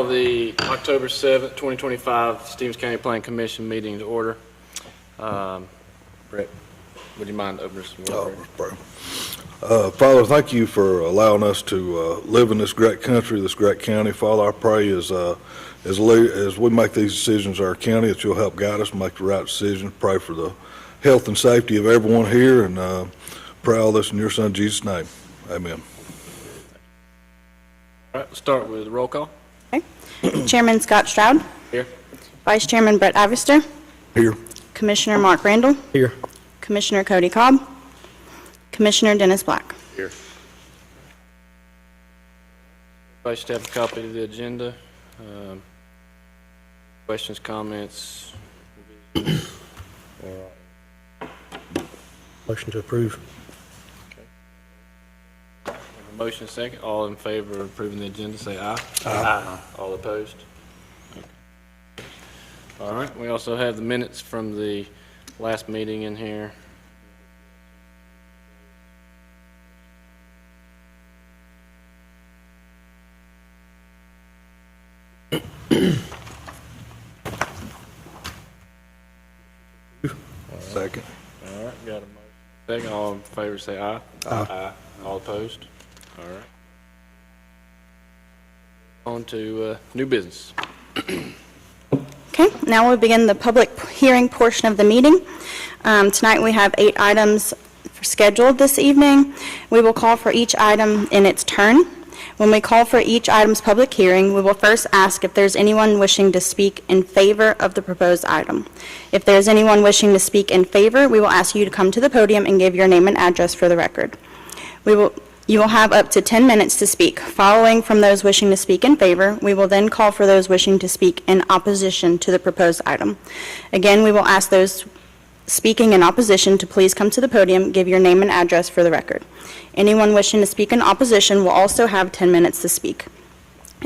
call the October 7th, 2025 Stevens County Planning Commission meeting to order. Brett, would you mind opening us in prayer? Father, thank you for allowing us to live in this great country, this great county. Father, I pray as we make these decisions in our county that you'll help guide us and make the right decisions. Pray for the health and safety of everyone here, and pray all this in your son Jesus' name. Amen. All right, let's start with roll call. Okay. Chairman Scott Stroud. Here. Vice Chairman Brett Ivester. Here. Commissioner Mark Randall. Here. Commissioner Cody Cobb. Commissioner Dennis Black. Here. Everybody should have a copy of the agenda. Questions, comments? Motion to approve. Motion second. All in favor of approving the agenda, say aye. Aye. All opposed? Okay. All right. We also have the minutes from the last meeting in here. Second. All right. Got a motion second. All in favor, say aye. Aye. All opposed? All right. On to new business. Okay, now we'll begin the public hearing portion of the meeting. Tonight we have 8 items scheduled this evening. We will call for each item in its turn. When we call for each item's public hearing, we will first ask if there's anyone wishing to speak in favor of the proposed item. If there's anyone wishing to speak in favor, we will ask you to come to the podium and give your name and address for the record. You will have up to 10 minutes to speak. Following from those wishing to speak in favor, we will then call for those wishing to speak in opposition to the proposed item. Again, we will ask those speaking in opposition to please come to the podium, give your name and address for the record. Anyone wishing to speak in opposition will also have 10 minutes to speak.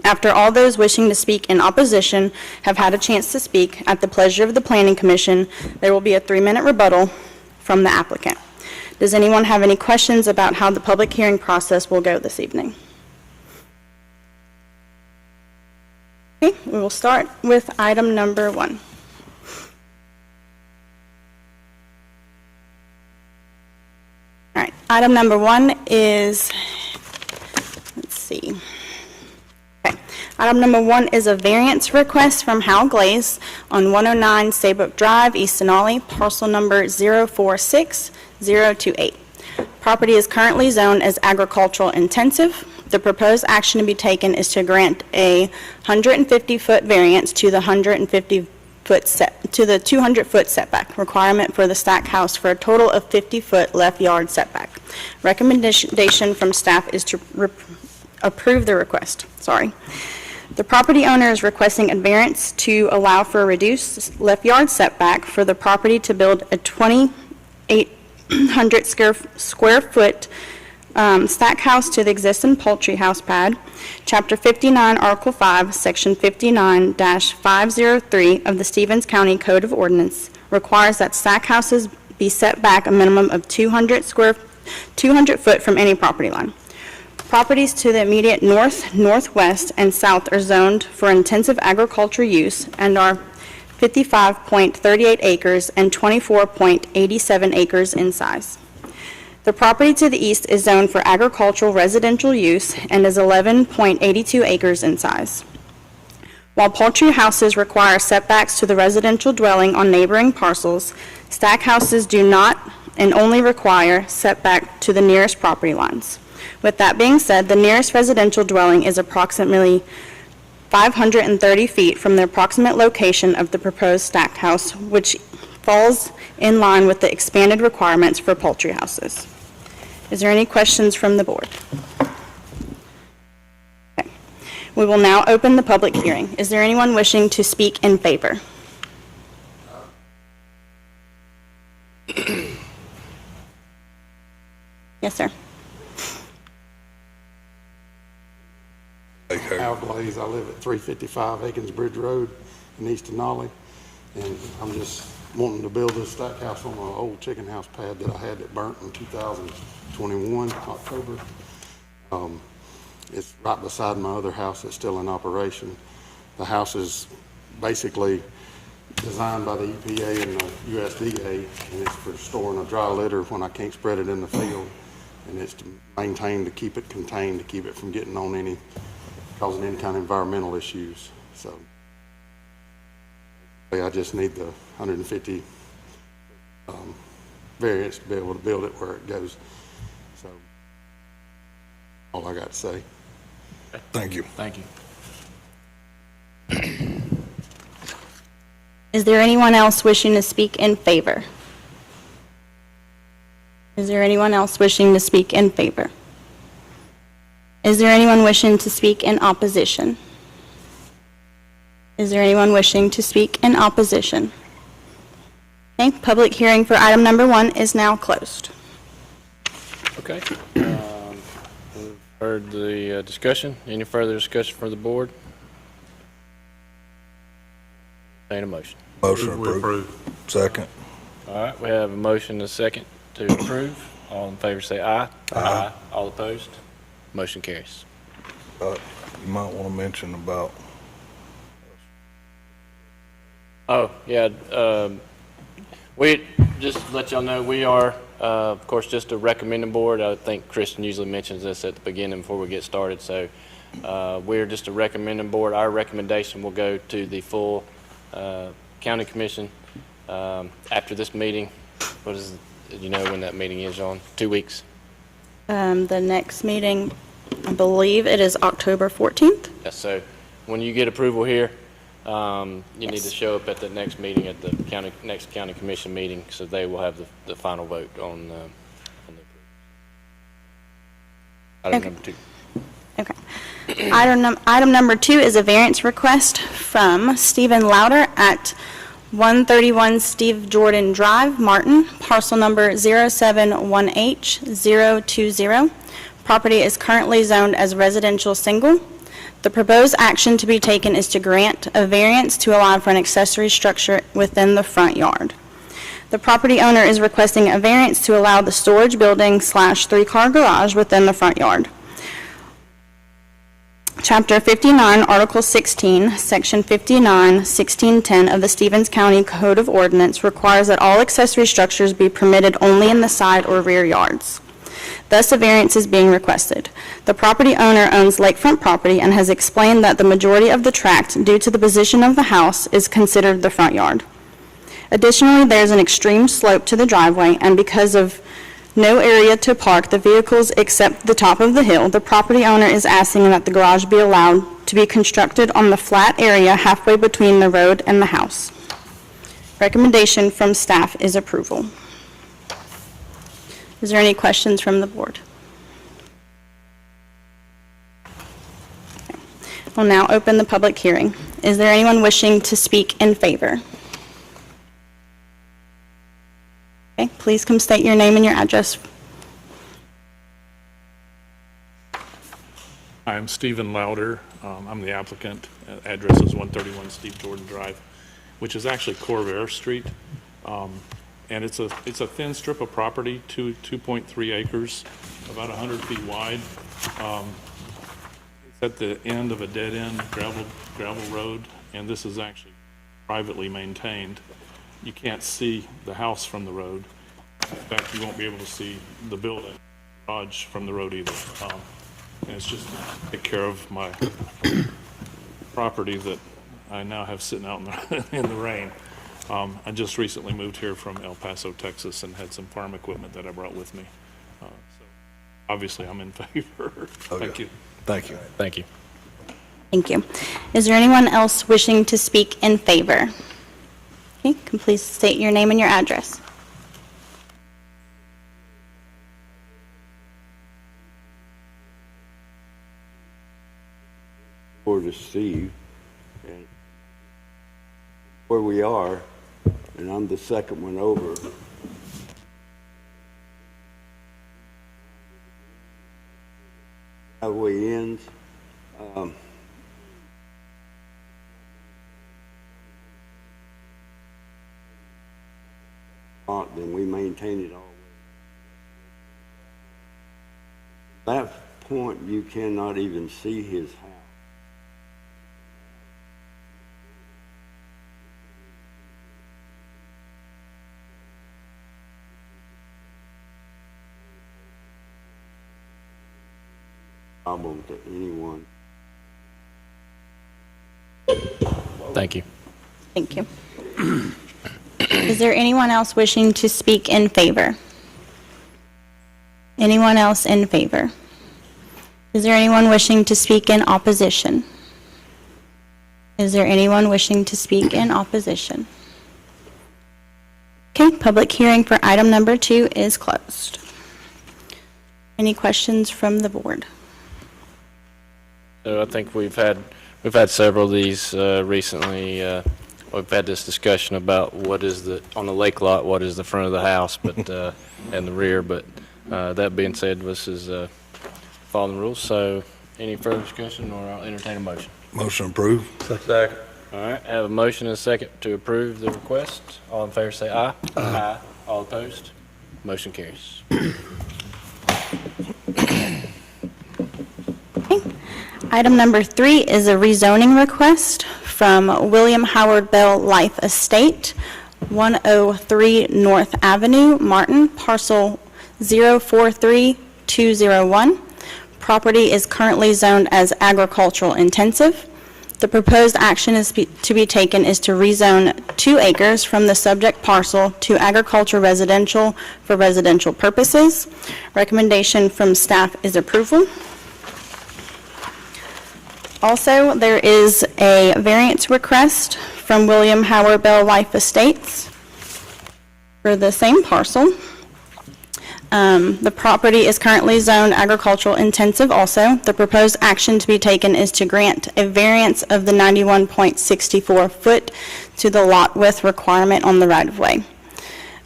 After all those wishing to speak in opposition have had a chance to speak, at the pleasure of the Planning Commission, there will be a 3-minute rebuttal from the applicant. Does anyone have any questions about how the public hearing process will go this evening? Okay, we will start with item number 1. All right, item number 1 is, let's see. Okay, item number 1 is a variance request from Hal Glaze on 109 Saybrook Drive, East Denali, parcel number 046028. Property is currently zoned as agricultural intensive. The proposed action to be taken is to grant a 150-foot variance to the 200-foot setback requirement for the stack house for a total of 50-foot left yard setback. Recommendation from staff is to approve the request. The property owner is requesting a variance to allow for a reduced left yard setback for the property to build a 2,800 square foot stack house to the existing poultry house pad. Chapter 59, Article 5, Section 59-503 of the Stevens County Code of Ordinance requires that stack houses be set back a minimum of 200 foot from any property line. Properties to the immediate north, northwest, and south are zoned for intensive agriculture use and are 55.38 acres and 24.87 acres in size. The property to the east is zoned for agricultural residential use and is 11.82 acres in size. While poultry houses require setbacks to the residential dwelling on neighboring parcels, stack houses do not and only require setback to the nearest property lines. With that being said, the nearest residential dwelling is approximately 530 feet from the approximate location of the proposed stack house, which falls in line with the expanded requirements for poultry houses. Is there any questions from the board? Okay. We will now open the public hearing. Is there anyone wishing to speak in favor? Yes, sir. Al Glaze. I live at 355 Akins Bridge Road in East Denali, and I'm just wanting to build this stack house on an old chicken house pad that I had that burnt in 2021, October. It's right beside my other house that's still in operation. The house is basically designed by the EPA and the USDA, and it's for storing a dry litter when I can't spread it in the field. And it's to maintain, to keep it contained, to keep it from getting on causing any kind of environmental issues. So I just need the 150 variance to be able to build it where it goes. So all I got to say. Thank you. Thank you. Is there anyone else wishing to speak in favor? Is there anyone else wishing to speak in favor? Is there anyone wishing to speak in opposition? Is there anyone wishing to speak in opposition? Okay, public hearing for item number 1 is now closed. Okay. We've heard the discussion. Any further discussion from the board? Entertain a motion. Motion approved. Second. All right, we have a motion and a second to approve. All in favor say aye. Aye. All opposed? Motion carries. You might want to mention about, Oh, yeah, we, just to let y'all know, we are, of course, just a recommending board. I think Kristen usually mentions this at the beginning before we get started, so we're just a recommending board. Our recommendation will go to the full county commission after this meeting. What is, you know when that meeting is on? 2 weeks? The next meeting, I believe it is October 14th. Yes, so when you get approval here, you need Yes. to show up at the next meeting, at the next county commission meeting, so they will have the final vote on the item Okay. number 2. Okay. Item number 2 is a variance request from Stephen Louder at 131 Steve Jordan Drive, Martin, parcel number 071H020. Property is currently zoned as residential single. The proposed action to be taken is to grant a variance to allow for an accessory structure within the front yard. The property owner is requesting a variance to allow the storage building / 3-car garage within the front yard. Chapter 59, Article 16, Section 59, 1610 of the Stevens County Code of Ordinance requires that all accessory structures be permitted only in the side or rear yards. Thus, a variance is being requested. The property owner owns lakefront property and has explained that the majority of the tract, due to the position of the house, is considered the front yard. Additionally, there is an extreme slope to the driveway, and because of no area to park the vehicles except the top of the hill, the property owner is asking that the garage be allowed to be constructed on the flat area halfway between the road and the house. Recommendation from staff is approval. Is there any questions from the board? Okay. We'll now open the public hearing. Is there anyone wishing to speak in favor? Okay, please come state your name and your address. I'm Stephen Louder. I'm the applicant. Address is 131 Steve Jordan Drive, which is actually Corvair Street. And it's a thin strip of property, 2.3 acres, about 100 feet wide. It's at the end of a dead-end gravel road, and this is actually privately maintained. You can't see the house from the road. In fact, you won't be able to see the building, garage from the road either. And it's just to take care of my property that I now have sitting out in the rain. I just recently moved here from El Paso, Texas, and had some farm equipment that I brought with me. So obviously, I'm in favor. Thank you. thank you. Thank you. Thank you. Is there anyone else wishing to speak in favor? Okay, can please state your name and your address. Or to Steve, and where we are, and I'm the second one over. Highway ends. Then we maintain it all. That point, you cannot even see his house. problem to anyone. Thank you. Thank you. Is there anyone else wishing to speak in favor? Anyone else in favor? Is there anyone wishing to speak in opposition? Is there anyone wishing to speak in opposition? Okay, public hearing for item number 2 is closed. Any questions from the board? So I think we've had several of these recently. We've had this discussion about what is on the lake lot, what is the front of the house, but and the rear. But that being said, this is following the rules. So any further discussion, or I'll entertain a motion. Motion approved. Second. All right, I have a motion and a second to approve the request. All in favor say aye. Aye. All opposed? Motion carries. Item number 3 is a rezoning request from William Howard Bell Life Estate, 103 North Avenue, Martin, parcel 043201. Property is currently zoned as agricultural intensive. The proposed action to be taken is to rezone 2 acres from the subject parcel to agriculture residential for residential purposes. Recommendation from staff is approval. Also, there is a variance request from William Howard Bell Life Estates for the same parcel. The property is currently zoned agricultural intensive also. The proposed action to be taken is to grant a variance of the 91.64 foot to the lot width requirement on the right-of-way.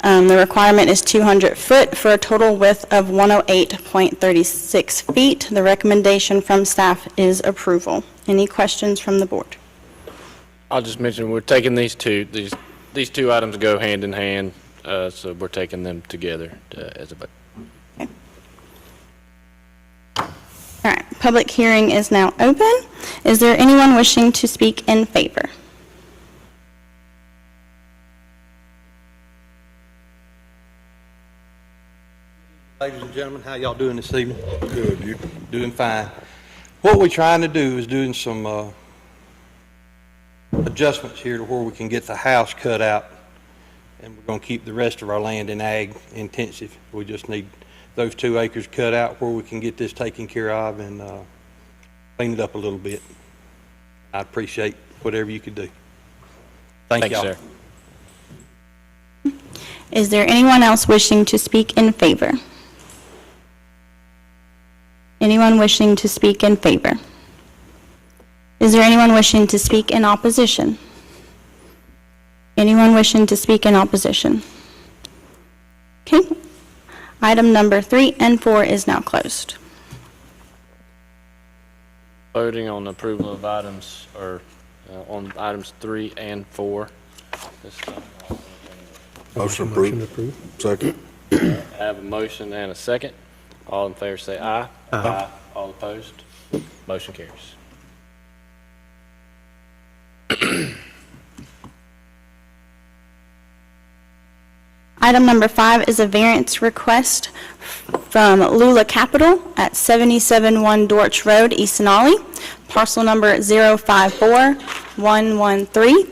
The requirement is 200 foot for a total width of 108.36 feet. The recommendation from staff is approval. Any questions from the board? I'll just mention, we're taking these two items go hand in hand, so we're taking them together as a vote. All right, public hearing is now open. Is there anyone wishing to speak in favor? Ladies and gentlemen, how y'all doing this evening? Good, you? Doing fine. What we're trying to do is doing some adjustments here to where we can get the house cut out, and we're going to keep the rest of our land in ag intensive. We just need those 2 acres cut out where we can get this taken care of and clean it up a little bit. I'd appreciate whatever you could do. Thank y'all. Thank you, sir. Is there anyone else wishing to speak in favor? Anyone wishing to speak in favor? Is there anyone wishing to speak in opposition? Anyone wishing to speak in opposition? Okay. Item number 3 and 4 is now closed. Voting on approval of items, or on items 3 and 4. This time. Motion approved. Second. I have a motion and a second. All in favor say aye. Aye. All opposed? Motion carries. Item number 5 is a variance request from Lula Capital at 771 Dorch Road, East Sonali, parcel number 054113.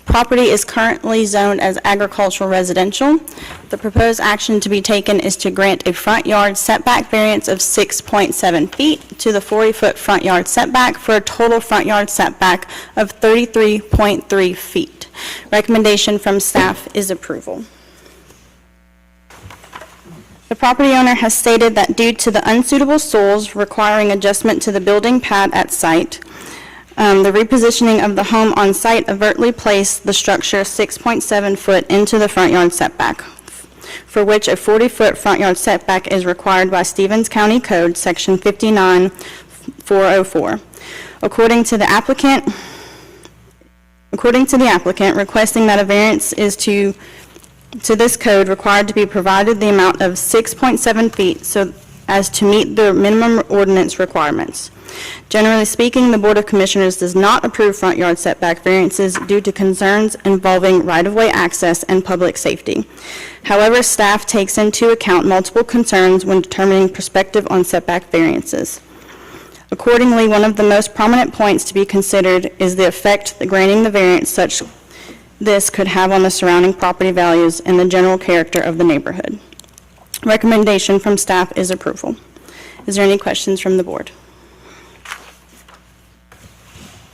Property is currently zoned as agricultural residential. The proposed action to be taken is to grant a front yard setback variance of 6.7 feet to the 40-foot front yard setback for a total front yard setback of 33.3 feet. Recommendation from staff is approval. The property owner has stated that due to the unsuitable soils requiring adjustment to the building pad at site, the repositioning of the home on site overtly placed the structure 6.7 foot into the front yard setback, for which a 40-foot front yard setback is required by Stevens County Code, Section 59404. According to the applicant, requesting that a variance is to this code required to be provided the amount of 6.7 feet so as to meet the minimum ordinance requirements. Generally speaking, the Board of Commissioners does not approve front yard setback variances due to concerns involving right-of-way access and public safety. However, staff takes into account multiple concerns when determining perspective on setback variances. Accordingly, one of the most prominent points to be considered is the effect that granting the variance such this could have on the surrounding property values and the general character of the neighborhood. Recommendation from staff is approval. Is there any questions from the board?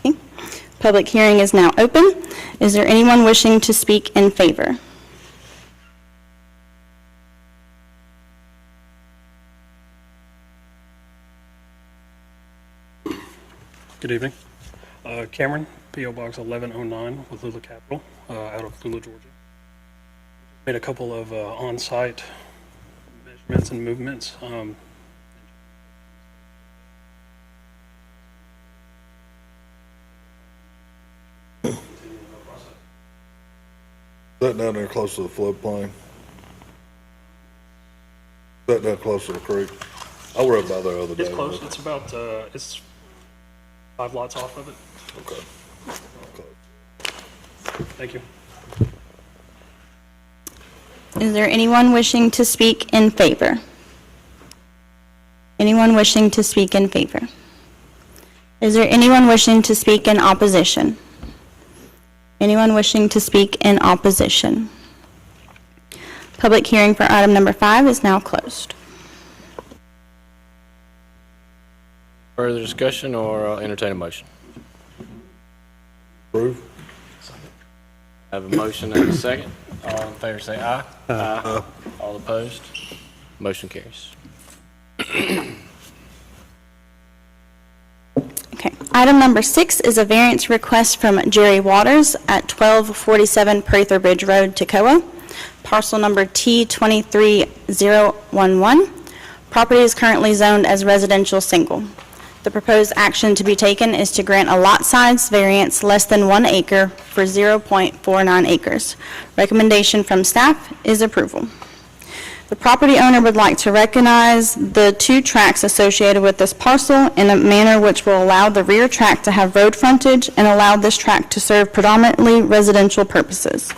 Okay. Public hearing is now open. Is there anyone wishing to speak in favor? Good evening. Cameron, P.O. Box 1109 with Lula Capital, out of Lula, Georgia. Made a couple of on-site measurements and movements. That down there close to the floodplain? That down close to the creek? I rode by there the other day. It's close. It's about, it's 5 lots off of it. Okay. Thank you. Is there anyone wishing to speak in favor? Anyone wishing to speak in favor? Is there anyone wishing to speak in opposition? Anyone wishing to speak in opposition? Public hearing for item number 5 is now closed. Further discussion, or I'll entertain a motion? Approve? I have a motion and a second. All in favor say aye. Aye. All opposed? Motion carries. Okay. Item number 6 is a variance request from Jerry Waters at 1247 Prather Bridge Road, Toccoa, parcel number T23011. Property is currently zoned as residential single. The proposed action to be taken is to grant a lot size variance less than 1 acre for 0.49 acres. Recommendation from staff is approval. The property owner would like to recognize the 2 tracts associated with this parcel in a manner which will allow the rear tract to have road frontage and allow this tract to serve predominantly residential purposes.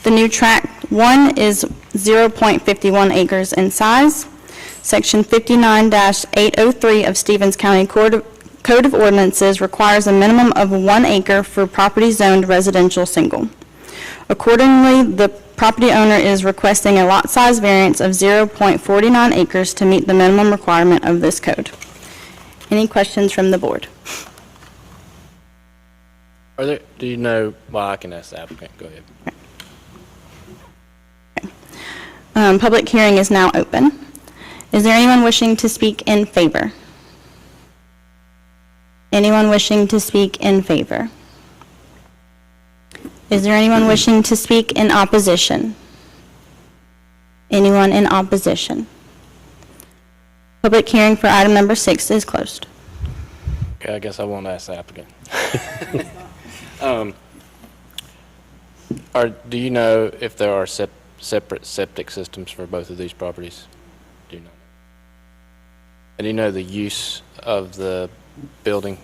The new tract 1 is 0.51 acres in size. Section 59-803 of Stevens County Code of Ordinances requires a minimum of 1 acre for property zoned residential single. Accordingly, the property owner is requesting a lot size variance of 0.49 acres to meet the minimum requirement of this code. Any questions from the board? Are there, do you know, well, I can ask the applicant, go ahead. Public hearing is now open. Is there anyone wishing to speak in favor? Anyone wishing to speak in favor? Is there anyone wishing to speak in opposition? Anyone in opposition? Public hearing for item number 6 is closed. Okay, I guess I won't ask the applicant. Do you know if there are separate septic systems for both of these properties? Do you know? And do you know the use of the building,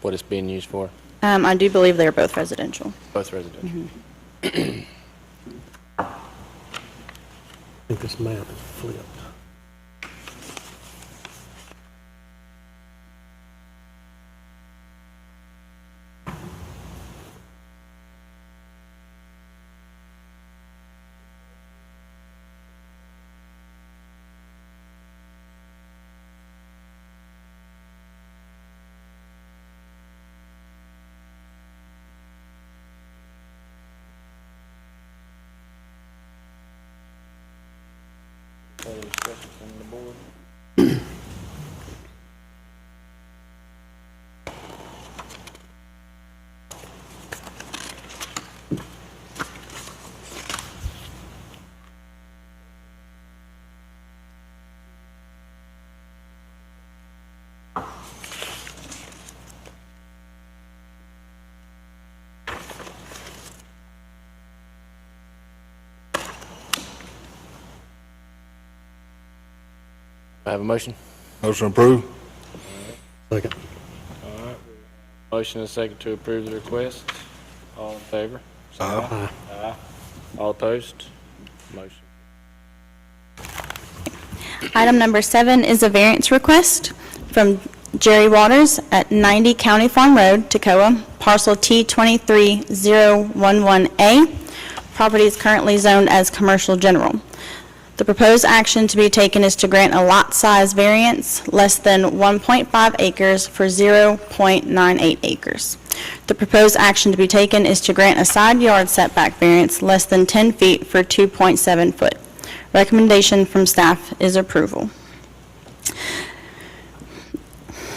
what it's being used for? I do believe they're both residential. Both residential. I think this map is flipped. I have a motion. Motion approved? Second. Motion and a second to approve the request. All in favor? Say Aye. Aye. All opposed? Motion. Item number 7 is a variance request from Jerry Waters at 90 County Farm Road, Toccoa, parcel T23011A. Property is currently zoned as commercial general. The proposed action to be taken is to grant a lot size variance less than 1.5 acres for 0.98 acres. The proposed action to be taken is to grant a side yard setback variance less than 10 feet for 2.7 foot. Recommendation from staff is approval.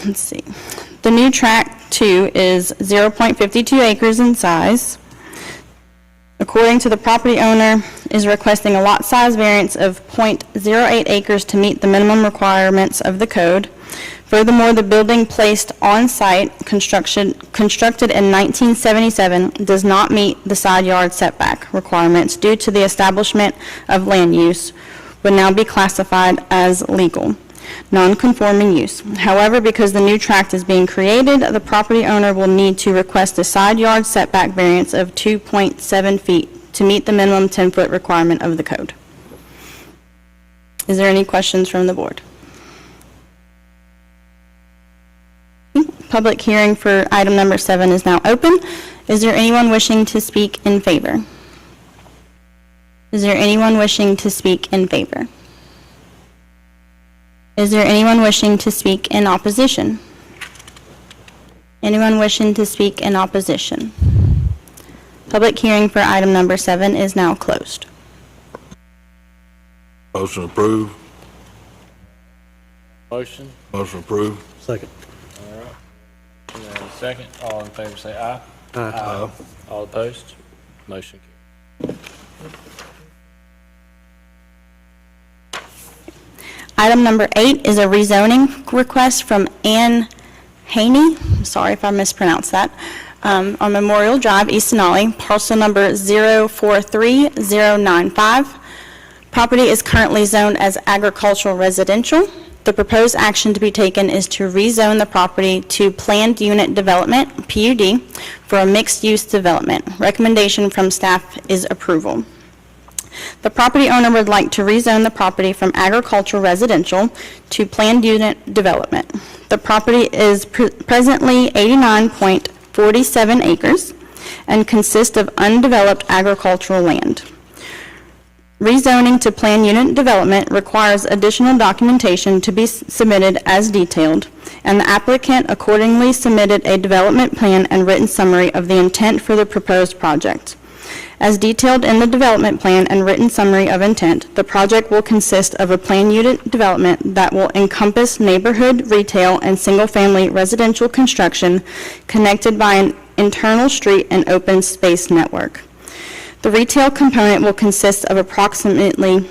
Let's see. The new tract 2 is 0.52 acres in size. According to the property owner, is requesting a lot size variance of 0.08 acres to meet the minimum requirements of the code. Furthermore, the building placed on site, constructed in 1977, does not meet the side yard setback requirements due to the establishment of land use, would now be classified as legal, non-conforming use. However, because the new tract is being created, the property owner will need to request a side yard setback variance of 2.7 feet to meet the minimum 10-foot requirement of the code. Is there any questions from the board? Public hearing for item number 7 is now open. Is there anyone wishing to speak in favor? Is there anyone wishing to speak in favor? Is there anyone wishing to speak in opposition? Anyone wishing to speak in opposition? Public hearing for item number 7 is now closed. Motion approved. Motion, Motion approved. Second. and then a second. All in favor say aye. Aye. All opposed? Motion carries. Item number 8 is a rezoning request from Ann Haney, sorry if I mispronounced that, on Memorial Drive, East Denali, parcel number 043095. Property is currently zoned as agricultural residential. The proposed action to be taken is to rezone the property to planned unit development, PUD, for a mixed-use development. Recommendation from staff is approval. The property owner would like to rezone the property from agricultural residential to planned unit development. The property is presently 89.47 acres and consists of undeveloped agricultural land. Rezoning to planned unit development requires additional documentation to be submitted as detailed, and the applicant accordingly submitted a development plan and written summary of the intent for the proposed project. As detailed in the development plan and written summary of intent, the project will consist of a planned unit development that will encompass neighborhood, retail, and single-family residential construction connected by an internal street and open space network. The retail component will consist of approximately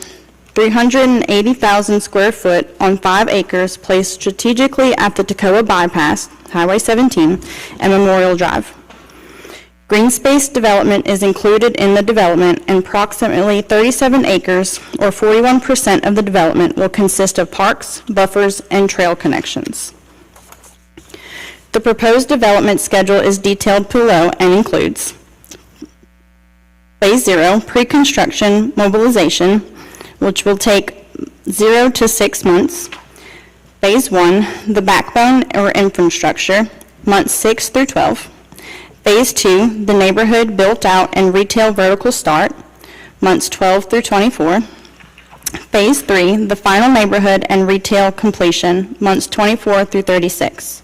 380,000 square foot on 5 acres placed strategically at the Toccoa Bypass, Highway 17, and Memorial Drive. Green space development is included in the development, and approximately 37 acres, or 41% of the development, will consist of parks, buffers, and trail connections. The proposed development schedule is detailed below and includes Phase 0, pre-construction mobilization, which will take 0 to 6 months. Phase 1, the backbone or infrastructure, months 6 through 12. Phase 2, the neighborhood built out and retail vertical start, months 12 through 24. Phase 3, the final neighborhood and retail completion, months 24 through 36.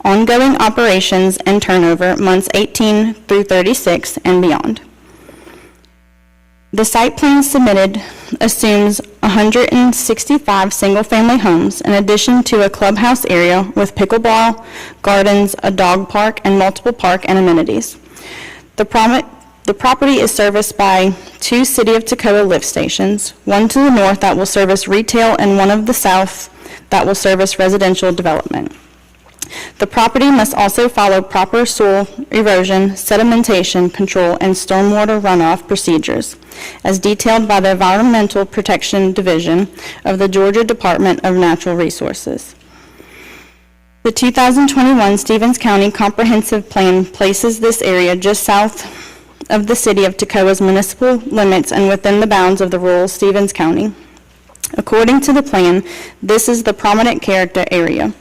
Ongoing operations and turnover, months 18 through 36 and beyond. The site plan submitted assumes 165 single-family homes in addition to a clubhouse area with pickleball, gardens, a dog park, and multiple park and amenities. The property is serviced by 2 City of Toccoa lift stations, one to the north that will service retail and one of the south that will service residential development. The property must also follow proper soil erosion, sedimentation control, and stormwater runoff procedures, as detailed by the Environmental Protection Division of the Georgia Department of Natural Resources. The 2021 Stevens County Comprehensive Plan places this area just south of the City of Toccoa's municipal limits and within the bounds of the rural Stevens County. According to the plan, this is the prominent character area.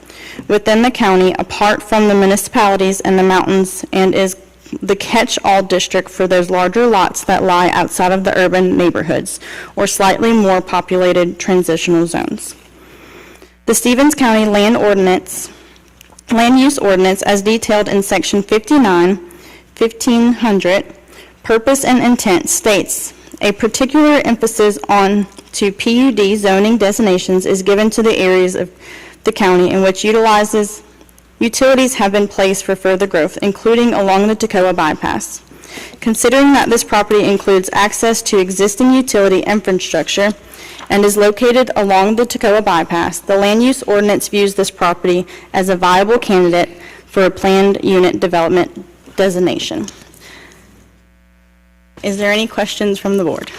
within the county apart from the municipalities and the mountains, and is the catch-all district for those larger lots that lie outside of the urban neighborhoods or slightly more populated transitional zones. The Stevens County Land Use Ordinance, as detailed in Section 59, 1500, Purpose and Intent, states a particular emphasis on to PUD zoning designations is given to the areas of the county in which utilities have been placed for further growth, including along the Toccoa bypass. Considering that this property includes access to existing utility infrastructure and is located along the Toccoa bypass, the Land Use Ordinance views this property as a viable candidate for a planned unit development designation. Is there any questions from the board?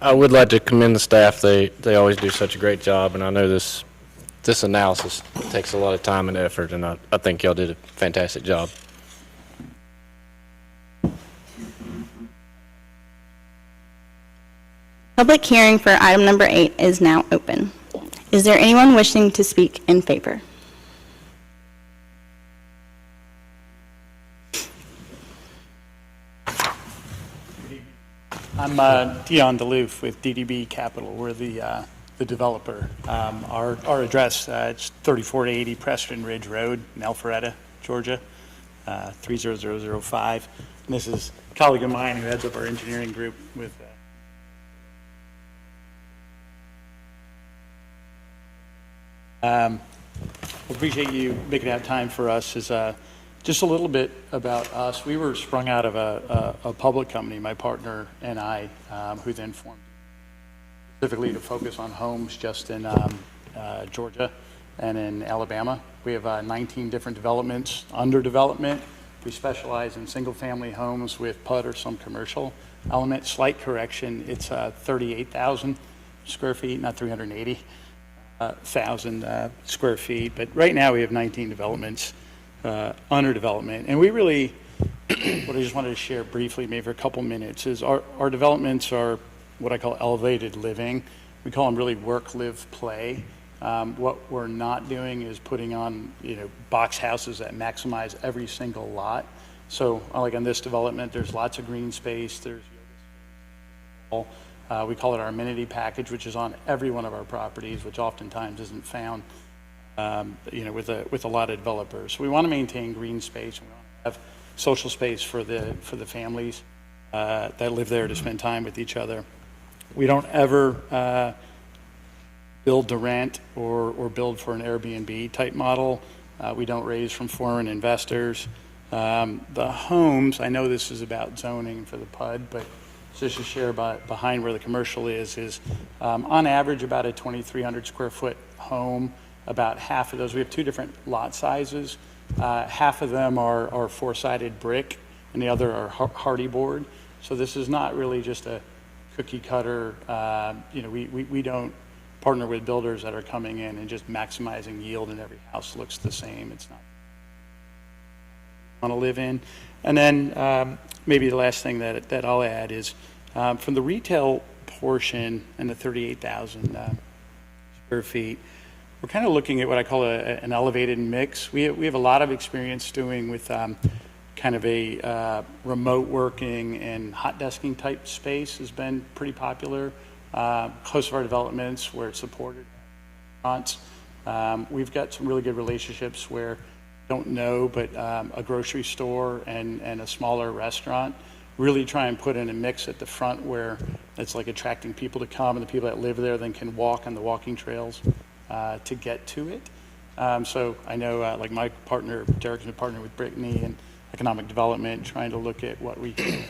I would like to commend the staff. They always do such a great job, and I know this analysis takes a lot of time and effort, and I think y'all did a fantastic job. Public hearing for item number 8 is now open. Is there anyone wishing to speak in favor? I'm Dion DeLoof with DDB Capital. We're the developer. Our address, it's 3480 Preston Ridge Road in Alpharetta, Georgia, 30005. And this is a colleague of mine who heads up our engineering group with appreciate you making out time for us. Is just a little bit about us. We were sprung out of a public company, my partner and I, who then formed specifically to focus on homes just in Georgia and in Alabama. We have 19 different developments under development. We specialize in single-family homes with PUD or some commercial element. Slight correction, it's 38,000 square feet, not 380,000 square feet. But right now we have 19 developments under development. And we really, what I just wanted to share briefly, maybe for a couple minutes, is our developments are what I call elevated living. We call them really work, live, play. What we're not doing is putting on, box houses that maximize every single lot. So like on this development, there's lots of green space. There's we call it our amenity package, which is on every one of our properties, which oftentimes isn't found, with a lot of developers. So we want to maintain green space. We want to have social space for the families that live there to spend time with each other. We don't ever build to rent or build for an Airbnb type model. We don't raise from foreign investors. The homes, I know this is about zoning for the PUD, but just to share behind where the commercial is on average about a 2,300 square foot home. About half of those, we have two different lot sizes. Half of them are four-sided brick and the other are hardy board. So this is not really just a cookie cutter. We don't partner with builders that are coming in and just maximizing yield and every house looks the same. It's not want to live in. And then maybe the last thing that I'll add is from the retail portion and the 38,000 square feet, we're kind of looking at what I call an elevated mix. We have a lot of experience doing with kind of a remote working and hot desking type space has been pretty popular. Close to our developments where it's supported restaurants. We've got some really good relationships where don't know, but a grocery store and a smaller restaurant really try and put in a mix at the front where it's like attracting people to come, and the people that live there then can walk on the walking trails to get to it. So I know like my partner, Derek's been partnering with Brittany and economic development, trying to look at what we can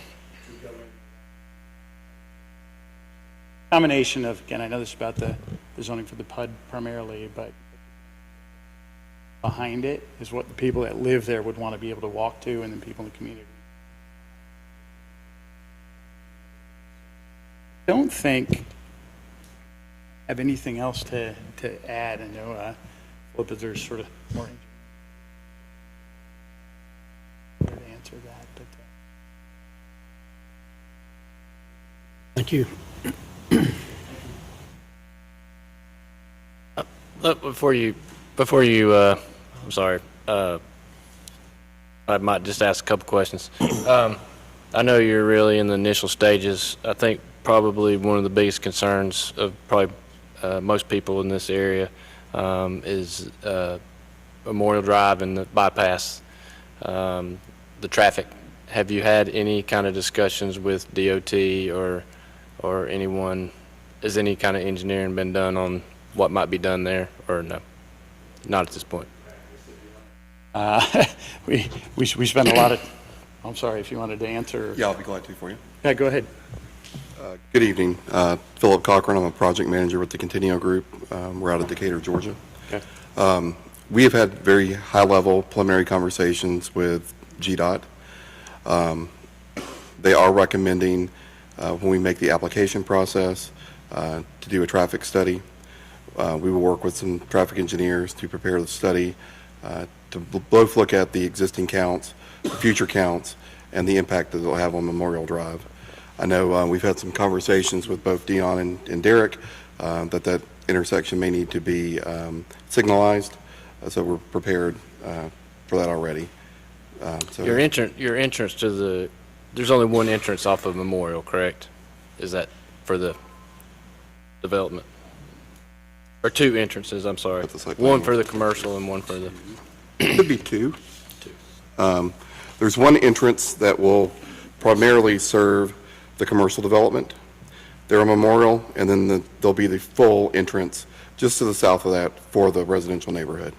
combination of, again, I know this is about the zoning for the PUD primarily, but behind it is what the people that live there would want to be able to walk to, and then people in the community. Don't think I have anything else to add. I know Flip, is there's sort of more to answer that, but Thank you. Before you Before you, I'm sorry, I might just ask a couple questions. I know you're really in the initial stages. I think probably one of the biggest concerns of probably most people in this area is Memorial Drive and the bypass, the traffic. Have you had any kind of discussions with DOT or anyone? Has any kind of engineering been done on what might be done there, or no? Not at this point. We spent a lot of, I'm sorry, if you wanted to answer. Yeah, I'll be glad to for you. Yeah, go ahead. Good evening. Philip Cochran. I'm a project manager with the Continuo Group. We're out of Decatur, Georgia. Okay. We have had very high-level preliminary conversations with GDOT. They are recommending, when we make the application process, to do a traffic study. We will work with some traffic engineers to prepare the study, to both look at the existing counts, the future counts, and the impact that it'll have on Memorial Drive. I know we've had some conversations with both Dion and Derek that intersection may need to be signalized, so we're prepared for that already. So Your entrance to there's only one entrance off of Memorial, correct? Is that for the development? Or two entrances, I'm sorry. That's the site One plan. for the commercial and one for the, could be two. There's one entrance that will primarily serve the commercial development. There are Memorial, and then there'll be the full entrance just to the south of that for the residential neighborhood.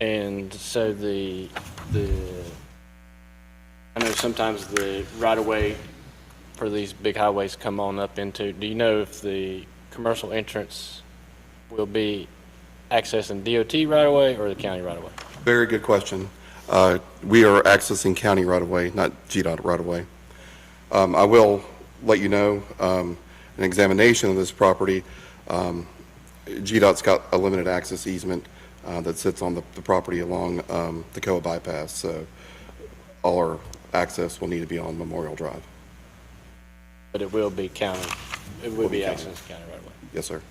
and so I know sometimes the right-of-way for these big highways come on up into, do you know if the commercial entrance will be accessing DOT right-of-way or the county right-of-way? Very good question. We are accessing county right-of-way, not GDOT right-of-way. I will let you know, an examination of this property, GDOT's got a limited access easement that sits on the property along the Koa bypass, so all our access will need to be on Memorial Drive. But it will be county, it will be county. accessing county right-of-way. Yes, sir.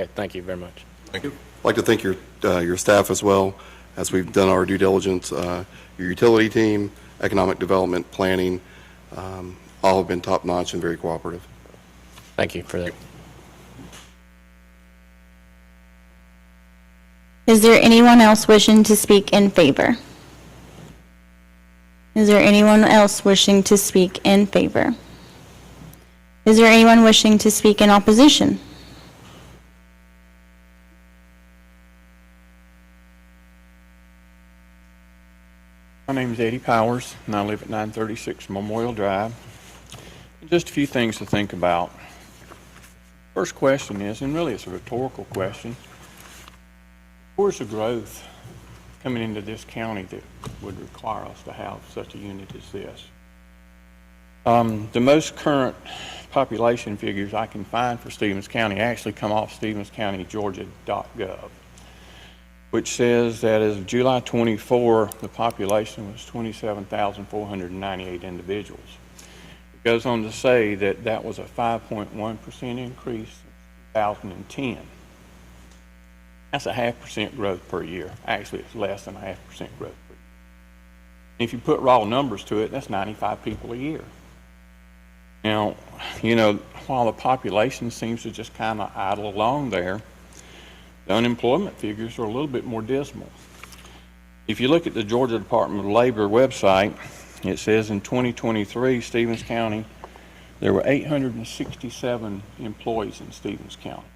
Okay, thank you very much. Thank you. I'd like to thank your staff as well, as we've done our due diligence, your utility team, economic development, planning, all have been top-notch and very cooperative. Thank you for that. Is there anyone else wishing to speak in favor? Is there anyone else wishing to speak in favor? Is there anyone wishing to speak in opposition? My name is Eddie Powers, and I live at 936 Memorial Drive. Just a few things to think about. First question is, and really it's a rhetorical question, where's the growth coming into this county that would require us to have such a unit as this? The most current population figures I can find for Stevens County actually come off StevensCountyGeorgia.gov, which says that as of July 24, the population was 27,498 individuals. It goes on to say that that was a 5.1% increase in 2010. That's a 0.5% growth per year. Actually, it's less than a 0.5% growth per year. If you put raw numbers to it, that's 95 people a year. Now, you know, while the population seems to just kind of idle along there, the unemployment figures are a little bit more dismal. If you look at the Georgia Department of Labor website, it says in 2023, Stevens County, there were 867 employees in Stevens County.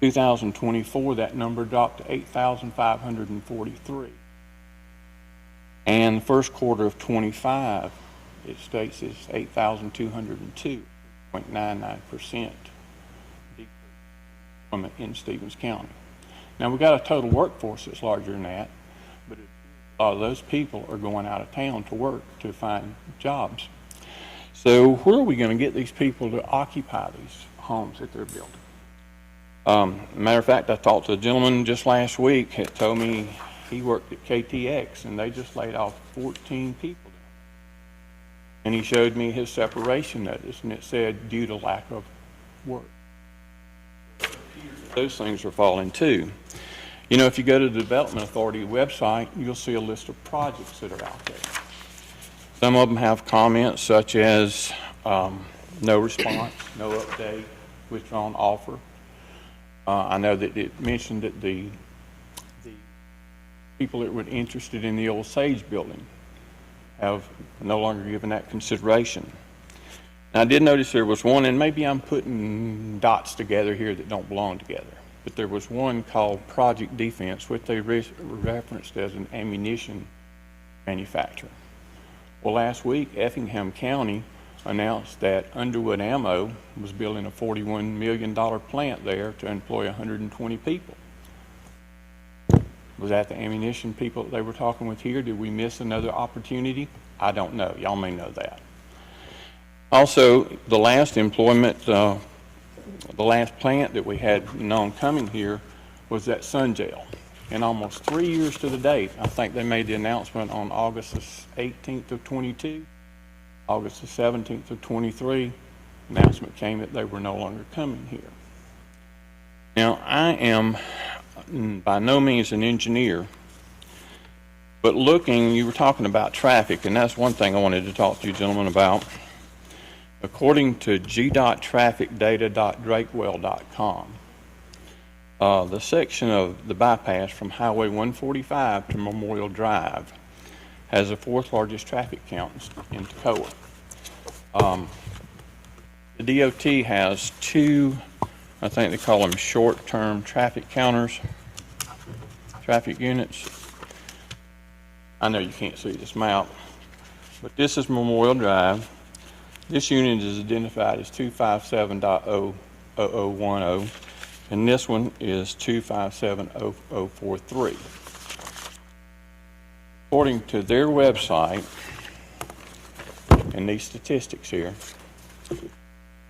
2024, that number dropped to 8,543. And the first quarter of 25, it states it's 8,202, 0.99% in Stevens County. Now, we've got a total workforce that's larger than that, but a lot of those people are going out of town to work to find jobs. So where are we going to get these people to occupy these homes that they're building? Matter of fact, I talked to a gentleman just last week that told me he worked at KTX and they just laid off 14 people. And he showed me his separation notice and it said due to lack of work. Those things are falling too. You know, if you go to the Development Authority website, you'll see a list of projects that are out there. Some of them have comments such as no response, no update, withdrawn offer. I know that it mentioned that the people that were interested in the old Sage building have no longer given that consideration. Now, I did notice there was one, and maybe I'm putting dots together here that don't belong together, but there was one called Project Defense, which they referenced as an ammunition manufacturer. Well, last week, Effingham County announced that Underwood Ammo was building a $41 million plant there to employ 120 people. Was that the ammunition people that they were talking with here? Did we miss another opportunity? I don't know. Y'all may know that. Also, the last employment, the last plant that we had known coming here was that Sun Jail. In almost 3 years to the date, I think they made the announcement on August the 18th of 22, August the 17th of 23, announcement came that they were no longer coming here. Now, I am by no means an engineer, but looking, you were talking about traffic, and that's one thing I wanted to talk to you gentlemen about. According to g.trafficdata.drakewell.com, the section of the bypass from Highway 145 to Memorial Drive has the fourth largest traffic count in Toccoa. The DOT has two, I think they call them short-term traffic counters, traffic units. I know you can't see this map, but this is Memorial Drive. This unit is identified as 257.00010, and this one is 257.0043. According to their website, and these statistics here,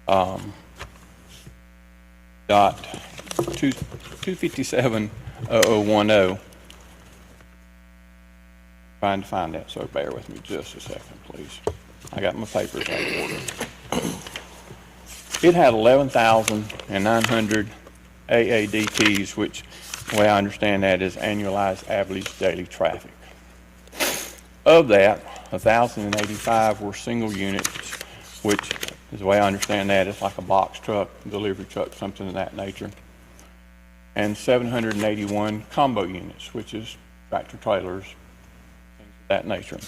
dot 257.0010. Trying to find that, so bear with me just a second, please. I got my papers out of order. It had 11,900 AADTs, which, the way I understand that, is annualized average daily traffic. Of that, 1,085 were single units, which is the way I understand that, it's like a box truck, delivery truck, something of that nature. And 781 combo units, which is tractor trailers, things of that nature.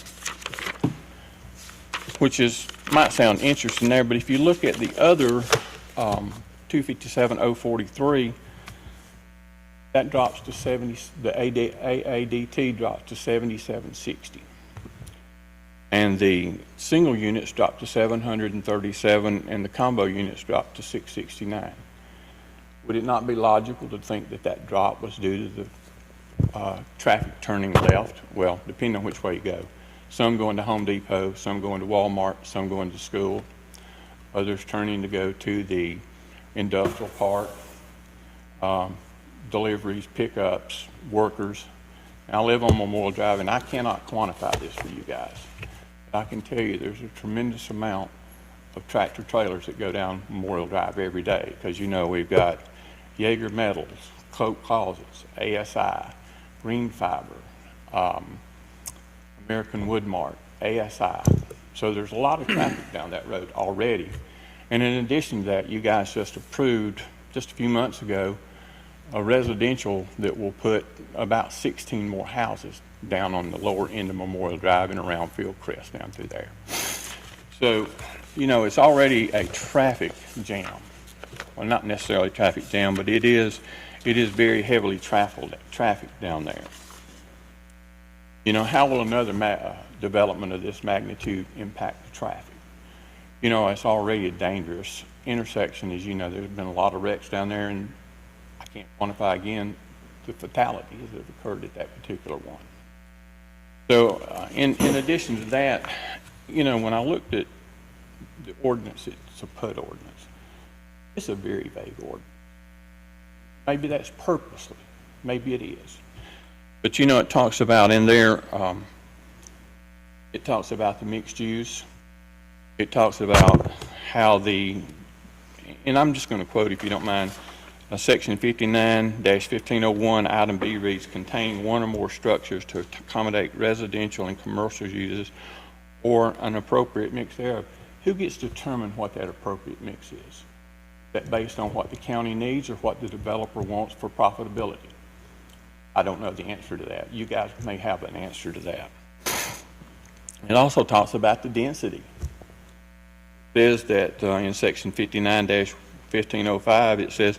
Which is, might sound interesting there, but if you look at the other 257.043, that drops to 70, the AADT drops to 7760. And the single units dropped to 737, and the combo units dropped to 669. Would it not be logical to think that that drop was due to the traffic turning left? Well, depending on which way you go. Some going to Home Depot, some going to Walmart, some going to school, others turning to go to the industrial park, deliveries, pickups, workers. I live on Memorial Drive, and I cannot quantify this for you guys. But I can tell you there's a tremendous amount of tractor trailers that go down Memorial Drive every day, because you know we've got Jaeger Metals, Coat Closets, ASI, Green Fiber, American Woodmark, ASI. So there's a lot of traffic down that road already. And in addition to that, you guys just approved, just a few months ago, a residential that will put about 16 more houses down on the lower end of Memorial Drive and around Fieldcrest down through there. So, you know, it's already a traffic jam. Well, not necessarily a traffic jam, but it is very heavily traffic down there. You know, how will another development of this magnitude impact the traffic? You know, it's already a dangerous intersection. As you know, there's been a lot of wrecks down there, and I can't quantify again the fatalities that have occurred at that particular one. So in addition to that, you know, when I looked at the ordinance, it's a PUD ordinance. It's a very vague ordinance. Maybe that's purposely, maybe it is. But you know, it talks about in there, it talks about the mixed use. It talks about how and I'm just going to quote if you don't mind, Section 59-1501, item B reads, contain one or more structures to accommodate residential and commercial uses or an appropriate mix thereof. Who gets to determine what that appropriate mix is? Is that based on what the county needs or what the developer wants for profitability? I don't know the answer to that. You guys may have an answer to that. It also talks about the density. It says that in Section 59-1505, it says,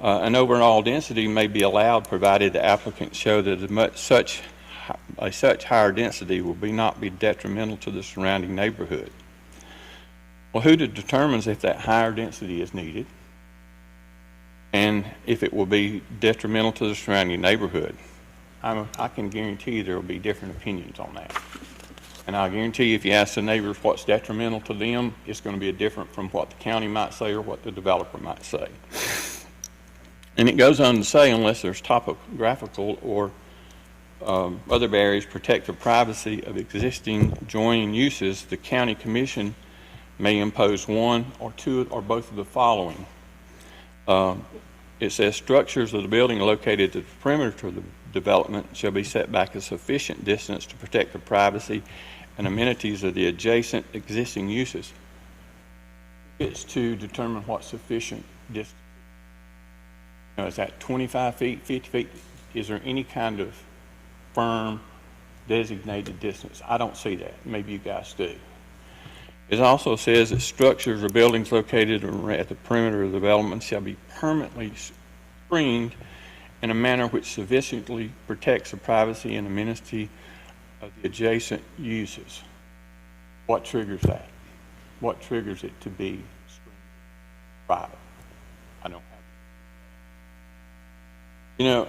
an overall density may be allowed provided the applicant show that such higher density will not be detrimental to the surrounding neighborhood. Well, who determines if that higher density is needed and if it will be detrimental to the surrounding neighborhood? I can guarantee you there will be different opinions on that. And I'll guarantee you if you ask the neighbors what's detrimental to them, it's going to be different from what the county might say or what the developer might say. And it goes on to say, unless there's topographical or other barriers protect the privacy of existing joining uses, the county commission may impose one or two or both of the following. It says structures of the building located at the perimeter of the development shall be set back a sufficient distance to protect the privacy and amenities of the adjacent existing uses. It's to determine what sufficient distance. You know, is that 25 feet, 50 feet? Is there any kind of firm designated distance? I don't see that. Maybe you guys do. It also says that structures or buildings located at the perimeter of the development shall be permanently screened in a manner which sufficiently protects the privacy and amenity of the adjacent uses. What triggers that? What triggers it to be screened private? I don't have it. You know,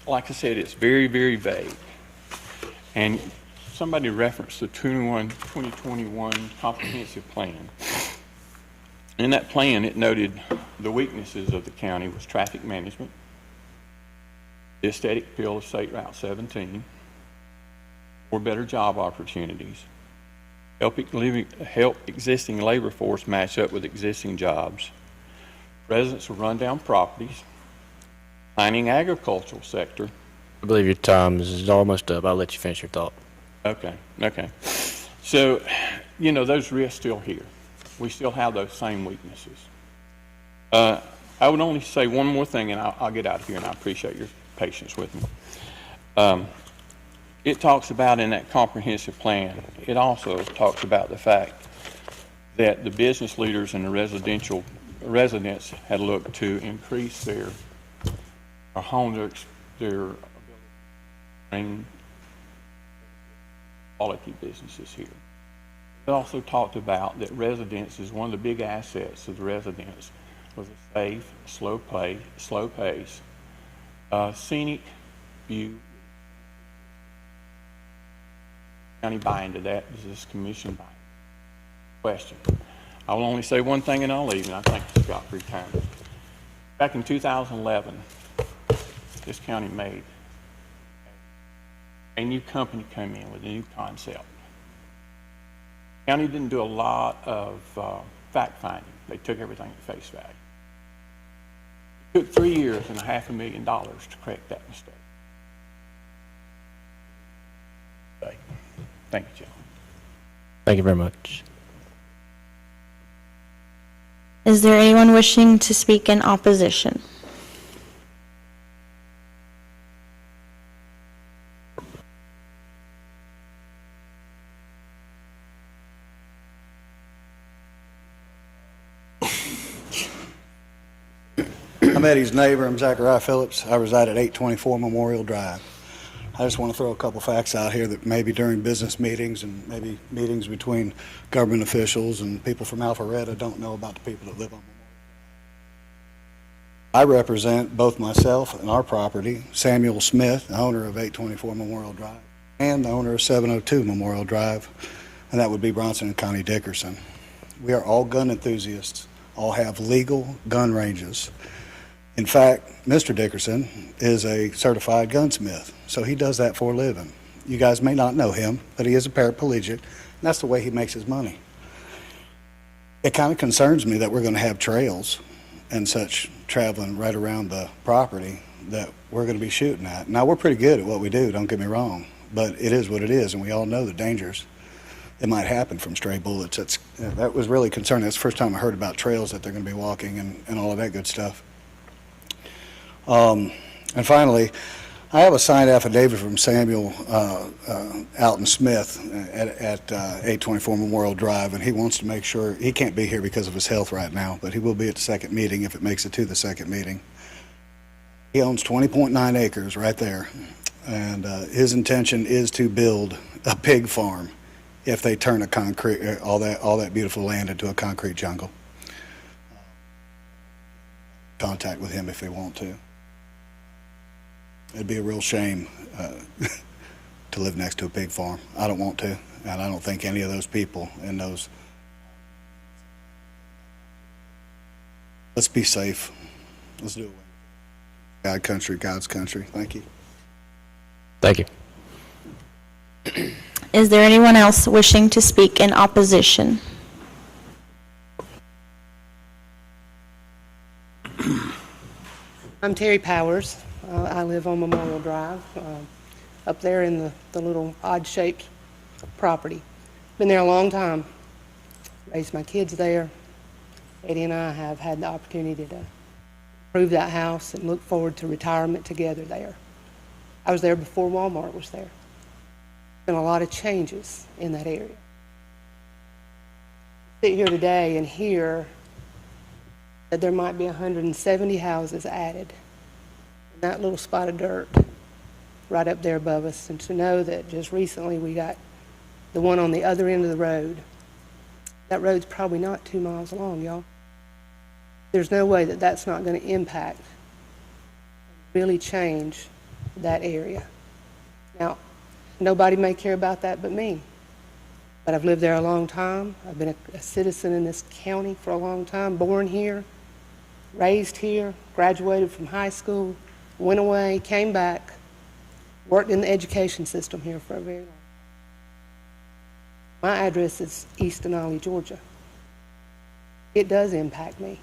like I said, it's very, very vague. And somebody referenced the 2021 comprehensive plan. In that plan, it noted the weaknesses of the county was traffic management, the aesthetic appeal of State Route 17, or better job opportunities, help existing labor force match up with existing jobs, presence of rundown properties, declining agricultural sector. I believe your time is almost up. I'll let you finish your thought. Okay. So, you know, those risks still here. We still have those same weaknesses. I would only say one more thing, and I'll get out of here, and I appreciate your patience with me. It talks about in that comprehensive plan, it also talks about the fact that the business leaders and the residents had looked to increase their ability to bring quality businesses here. It also talked about that residents is one of the big assets of the residents was a safe, slow pace, scenic view. County buy into that? Does this commission buy? Question. I will only say one thing and I'll leave, and I thank Scott for your time. Back in 2011, this county made a new company come in with a new concept. The county didn't do a lot of fact-finding. They took everything at face value. It took 3 years and $500,000 to correct that mistake. Thank you, John. Thank you very much. Is there anyone wishing to speak in opposition? I'm Eddie's neighbor. I'm Zachariah Phillips. I reside at 824 Memorial Drive. I just want to throw a couple facts out here that maybe during business meetings and maybe meetings between government officials and people from Alpharetta don't know about the people that live on Memorial Drive. I represent both myself and our property, Samuel Smith, the owner of 824 Memorial Drive, and the owner of 702 Memorial Drive, and that would be Bronson and Connie Dickerson. We are all gun enthusiasts, all have legal gun ranges. In fact, Mr. Dickerson is a certified gunsmith, so he does that for a living. You guys may not know him, but he is a paraplegic, and that's the way he makes his money. It kind of concerns me that we're going to have trails and such traveling right around the property that we're going to be shooting at. Now, we're pretty good at what we do, don't get me wrong, but it is what it is, and we all know the dangers that might happen from stray bullets. That was really concerning. That's the first time I heard about trails that they're going to be walking and all of that good stuff. And finally, I have a signed affidavit from Samuel Alton Smith at 824 Memorial Drive, and he wants to make sure, he can't be here because of his health right now, but he will be at the second meeting if it makes it to the second meeting. He owns 20.9 acres right there, and his intention is to build a pig farm if they turn all that beautiful land into a concrete jungle. Contact with him if they want to. It'd be a real shame to live next to a pig farm. I don't want to, and I don't think any of those people in those. Let's be safe. Let's do it. God country, God's country. Thank you. Thank you. Is there anyone else wishing to speak in opposition? I'm Terry Powers. I live on Memorial Drive, up there in the little odd-shaped property. Been there a long time. Raised my kids there. Eddie and I have had the opportunity to improve that house and look forward to retirement together there. I was there before Walmart was there. Been a lot of changes in that area. Sit here today and hear that there might be 170 houses added in that little spot of dirt right up there above us, and to know that just recently we got the one on the other end of the road. That road's probably not 2 miles long, y'all. There's no way that that's not going to impact, really change that area. Now, nobody may care about that but me, but I've lived there a long time. I've been a citizen in this county for a long time, born here, raised here, graduated from high school, went away, came back, worked in the education system here for a very long time. My address is East Denali, Georgia. It does impact me.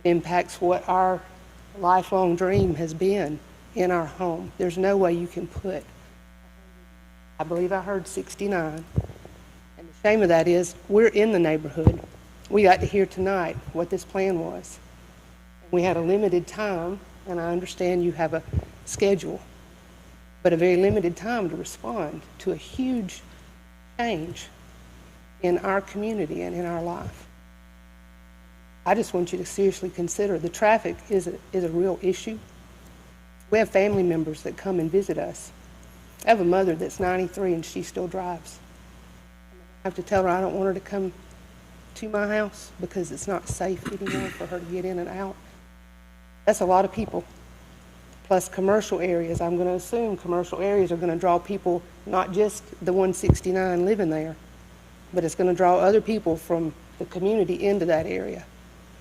It impacts what our lifelong dream has been in our home. There's no way you can put, I believe I heard 69, and the shame of that is we're in the neighborhood. We got to hear tonight what this plan was. We had a limited time, and I understand you have a schedule, but a very limited time to respond to a huge change in our community and in our life. I just want you to seriously consider the traffic is a real issue. We have family members that come and visit us. I have a mother that's 93 and she still drives. I have to tell her I don't want her to come to my house because it's not safe anymore for her to get in and out. That's a lot of people. Plus commercial areas. I'm going to assume commercial areas are going to draw people, not just the 169 living there, but it's going to draw other people from the community into that area.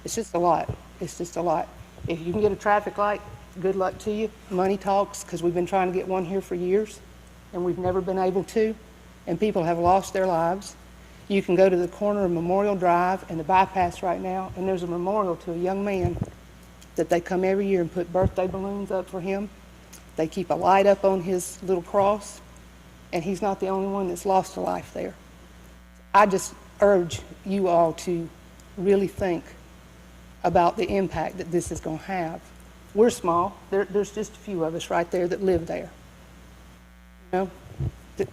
It's just a lot. It's just a lot. If you can get a traffic light, good luck to you. Money talks, because we've been trying to get one here for years, and we've never been able to, and people have lost their lives. You can go to the corner of Memorial Drive and the bypass right now, and there's a memorial to a young man that they come every year and put birthday balloons up for him. They keep a light up on his little cross, and he's not the only one that's lost a life there. I just urge you all to really think about the impact that this is going to have. We're small. There's just a few of us right there that live there. You know?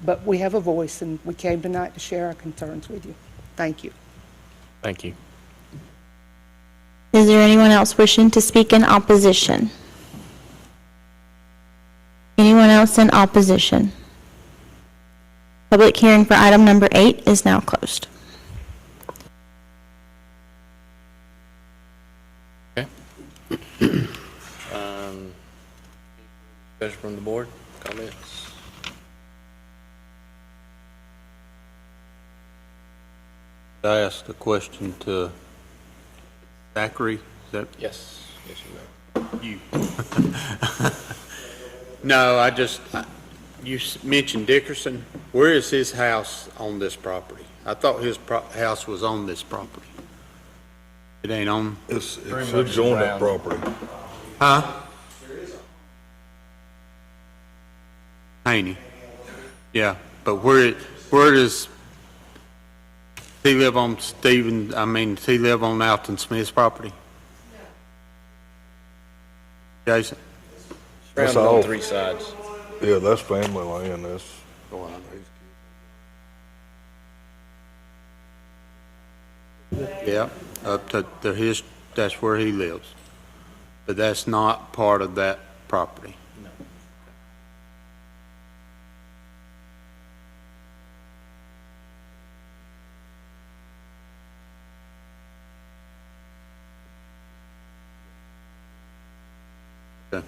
But we have a voice, and we came tonight to share our concerns with you. Thank you. Thank you. Is there anyone else wishing to speak in opposition? Anyone else in opposition? Public hearing for item number 8 is now closed. Okay. Discussion from the board, comments? I asked a question to Zachary. Is that Yes. Yes, you may. You. No, you mentioned Dickerson. Where is his house on this property? I thought his house was on this property. It ain't on? It's on that property. Huh? Haney. Yeah, but where does he live on does he live on Alton Smith's property? Jason? That's Surrounded on all. 3 sides. Yeah, that's family land, that's. Yeah, up to his, that's where he lives. But that's not part of that property. Okay.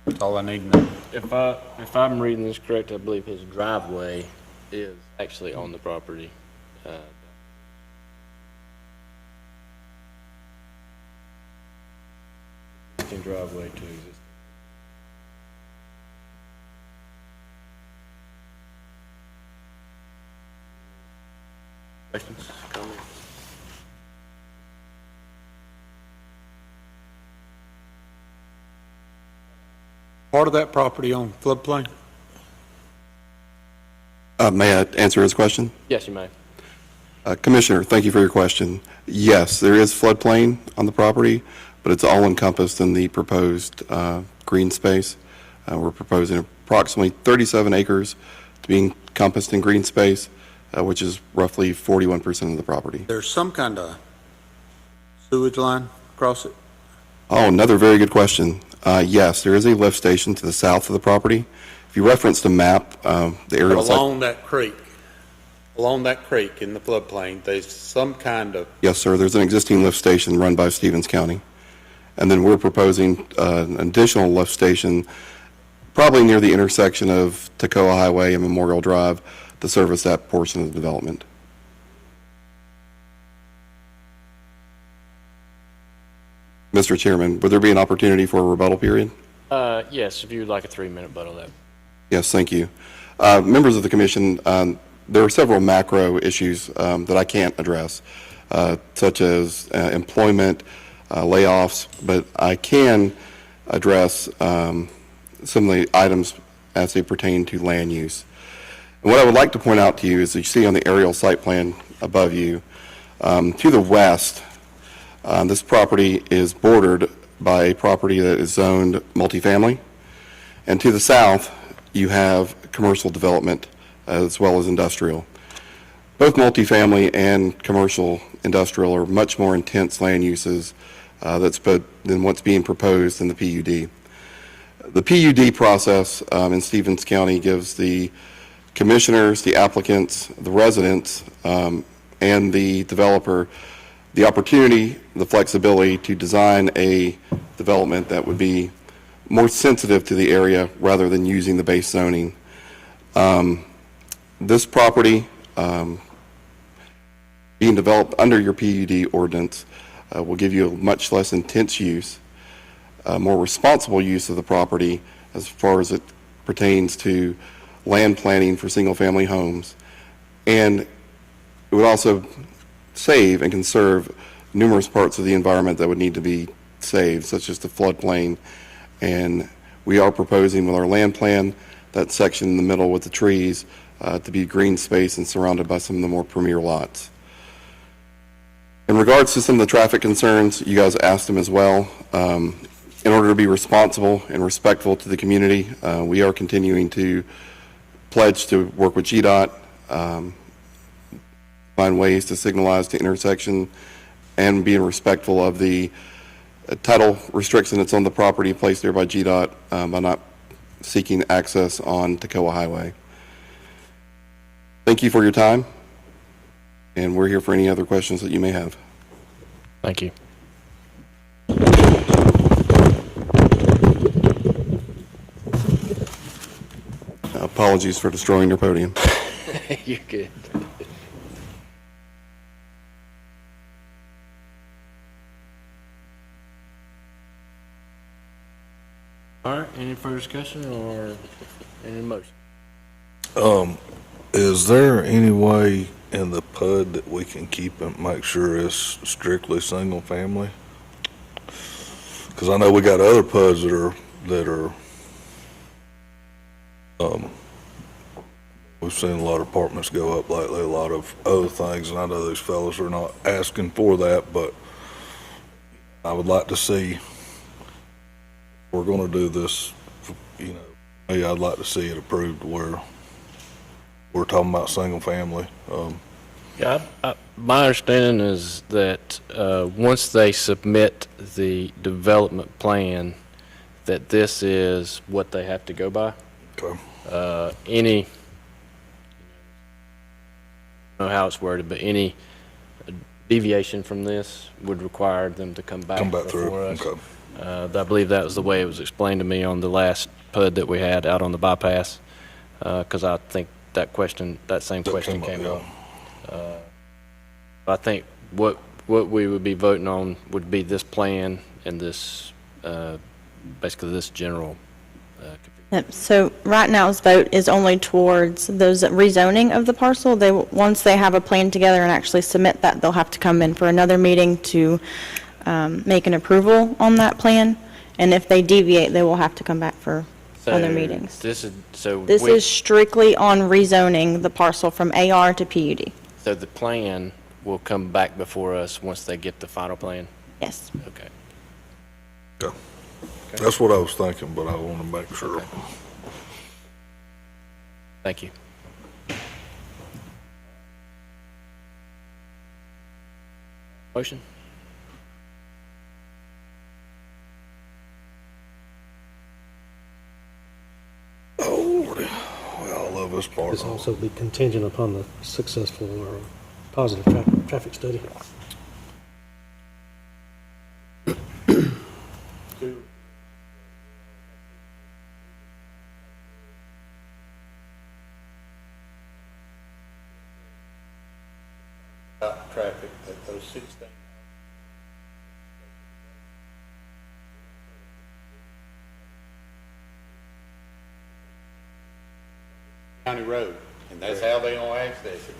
That's all I need to know. If I'm reading this correct, I believe his driveway is actually on the property. Existing driveway to existing. Questions, comments? Part of that property on floodplain? May I answer his question? Yes, you may. Commissioner, thank you for your question. Yes, there is floodplain on the property, but it's all encompassed in the proposed green space. We're proposing approximately 37 acres to be encompassed in green space, which is roughly 41% of the property. There's some kind of sewage line across it? Oh, another very good question. Yes, there is a lift station to the south of the property. If you reference the map, the aerial site. Along that creek in the floodplain, there's some kind of, Yes, sir. There's an existing lift station run by Stevens County. And then we're proposing an additional lift station probably near the intersection of Toccoa Highway and Memorial Drive to service that portion of the development. Mr. Chairman, would there be an opportunity for a rebuttal period? Yes, if you would like a 3-minute rebuttal, that. Yes, thank you. Members of the commission, there are several macro issues that I can't address, such as employment, layoffs, but I can address some of the items as they pertain to land use. And what I would like to point out to you is that you see on the aerial site plan above you, to the west, this property is bordered by a property that is zoned multifamily. And to the south, you have commercial development as well as industrial. Both multifamily and commercial industrial are much more intense land uses than what's being proposed in the PUD. The PUD process in Stevens County gives the commissioners, the applicants, the residents, and the developer the opportunity, the flexibility to design a development that would be more sensitive to the area rather than using the base zoning. This property being developed under your PUD ordinance will give you a much less intense use, more responsible use of the property as far as it pertains to land planning for single-family homes. And it would also save and conserve numerous parts of the environment that would need to be saved, such as the floodplain. And we are proposing with our land plan, that section in the middle with the trees, to be green space and surrounded by some of the more premier lots. In regards to some of the traffic concerns, you guys asked them as well. In order to be responsible and respectful to the community, we are continuing to pledge to work with GDOT, find ways to signalize the intersection and being respectful of the title restriction that's on the property placed there by GDOT by not seeking access on Toccoa Highway. Thank you for your time, and we're here for any other questions that you may have. Thank you. Apologies for destroying your podium. You're good. All right, any further discussion or any motion? Is there any way in the PUD that we can keep and make sure it's strictly single family? Because I know we got other PUDs that are, we've seen a lot of apartments go up lately, a lot of other things, and I know these fellows are not asking for that, but I would like to see, if we're gonna do this, you know, hey, I'd like to see it approved where we're talking about single family. Yeah, my understanding is that once they submit the development plan, that this is what they have to go by. Okay. Any, I don't know how it's worded, but any deviation from this would require them to come back through, before us. okay. I believe that was the way it was explained to me on the last PUD that we had out on the bypass, because I think that same question came up. I think what we would be voting on would be this plan and this, basically this general. Yep, so right now's vote is only towards those rezoning of the parcel. Once they have a plan together and actually submit that, they'll have to come in for another meeting to make an approval on that plan. And if they deviate, they will have to come back for other meetings. This This is strictly on rezoning the parcel from AR to PUD. So the plan will come back before us once they get the final plan? Yes. Okay. Okay. That's what I was thinking, but I want to make sure. Okay. Thank you. Motion? Oh, Lordy. Well, I love this part. This also be contingent upon the successful or positive traffic study. Traffic at those 16. County road, and that's how they gonna access it.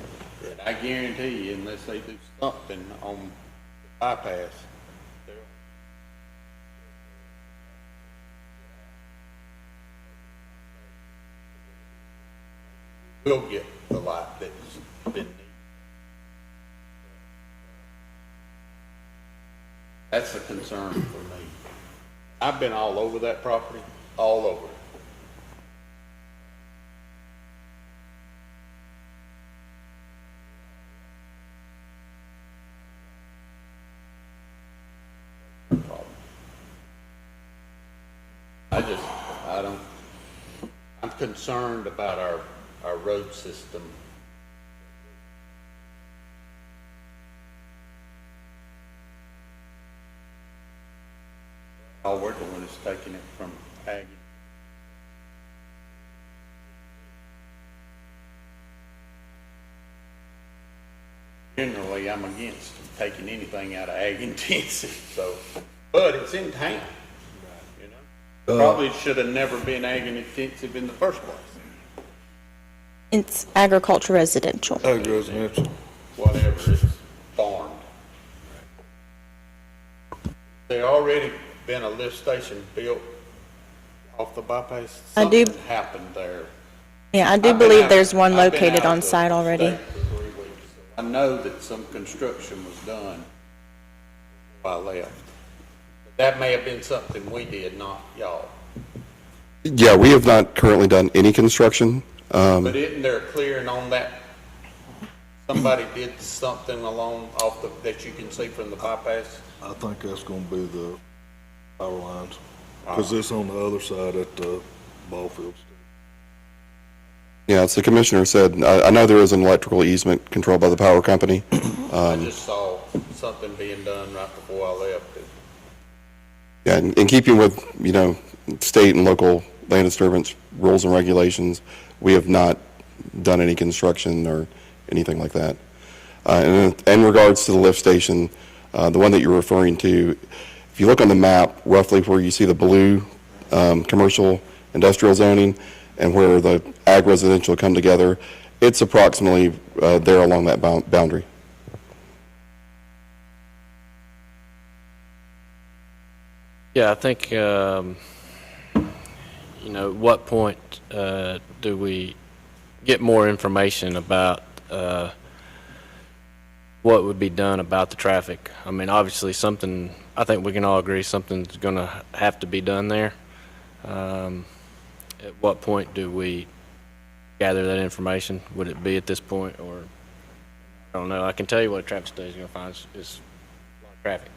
And I guarantee you, unless they do something on the bypass, we'll get the light that's been needed. That's a concern for me. I've been all over that property, all over it. I'm concerned about our road system. All we're doing is taking it from ag. Generally, I'm against taking anything out of ag intensive, so, but it's in town, you know? Probably should have never been ag intensive in the first place. It's agriculture residential. Residential. Whatever, it's farmed. There already been a lift station built off the bypass. I do- Something happened there. Yeah, I do I've been believe out- there's one I've been located out on of the site already. state for 3 weeks. I know that some construction was done while I left. That may have been something we did, not y'all. Yeah, we have not currently done any construction. But isn't there a clearing on that? Somebody did something off that you can see from the bypass? I think that's gonna be the power lines, because it's on the other side at the ball fields. Yeah, as the commissioner said, I know there is an electrical easement controlled by the power company. I just saw something being done right before I left. Yeah, in keeping with, you know, state and local land disturbance rules and regulations, we have not done any construction or anything like that. And in regards to the lift station, the one that you're referring to, if you look on the map, roughly where you see the blue commercial industrial zoning and where the ag residential come together, it's approximately there along that boundary. Yeah, I think, what point do we get more information about what would be done about the traffic? I mean, obviously something, I think we can all agree something's going to have to be done there. At what point do we gather that information? Would it be at this point, or, I don't know. I can tell you what a traffic study is going to find is a lot of traffic.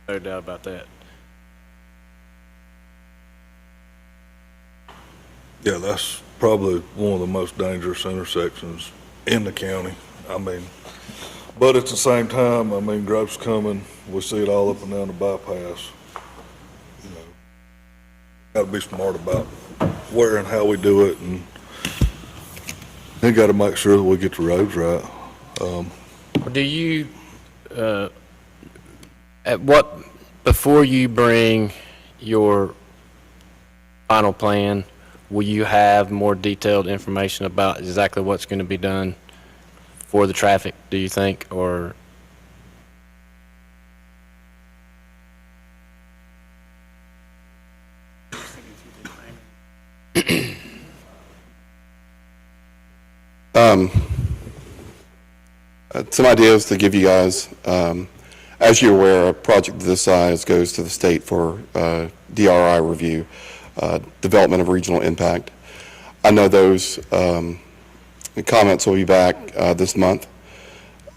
No doubt about that. Yeah, that's probably one of the most dangerous intersections in the county. I mean, but at the same time, I mean, growth's coming. We see it all up and down the bypass. You know, got to be smart about where and how we do it, and we got to make sure that we get the roads right. Do you, before you bring your final plan, will you have more detailed information about exactly what's going to be done for the traffic, do you think, or? Some ideas to give you guys. As you're aware, a project of this size goes to the state for DRI review, development of regional impact. I know those comments will be back this month.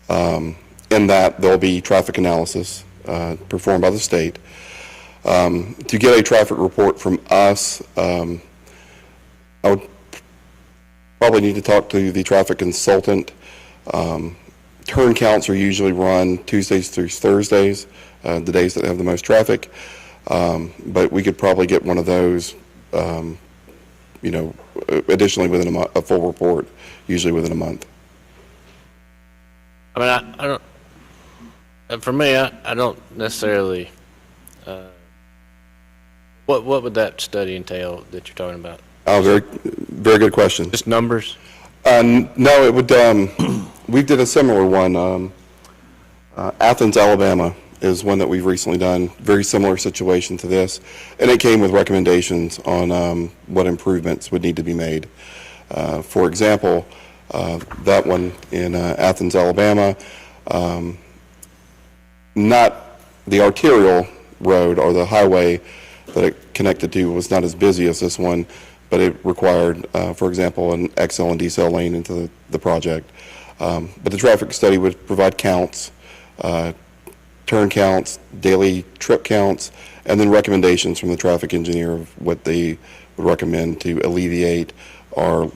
In that, there'll be traffic analysis performed by the state. To get a traffic report from us, I would probably need to talk to the traffic consultant. Turn counts are usually run Tuesdays through Thursdays, the days that have the most traffic. But we could probably get one of those, additionally within a full report, usually within a month. I mean, I don't, for me, I don't necessarily, what would that study entail that you're talking about? Oh, very, very good question. Just numbers? No, it would, we did a similar one. Athens, Alabama is one that we've recently done, very similar situation to this, and it came with recommendations on what improvements would need to be made. For example, that one in Athens, Alabama, not the arterial road or the highway that it connected to was not as busy as this one, but it required, for example, an XL and decel lane into the project. But the traffic study would provide counts, turn counts, daily trip counts, and then recommendations from the traffic engineer of what they would recommend to alleviate or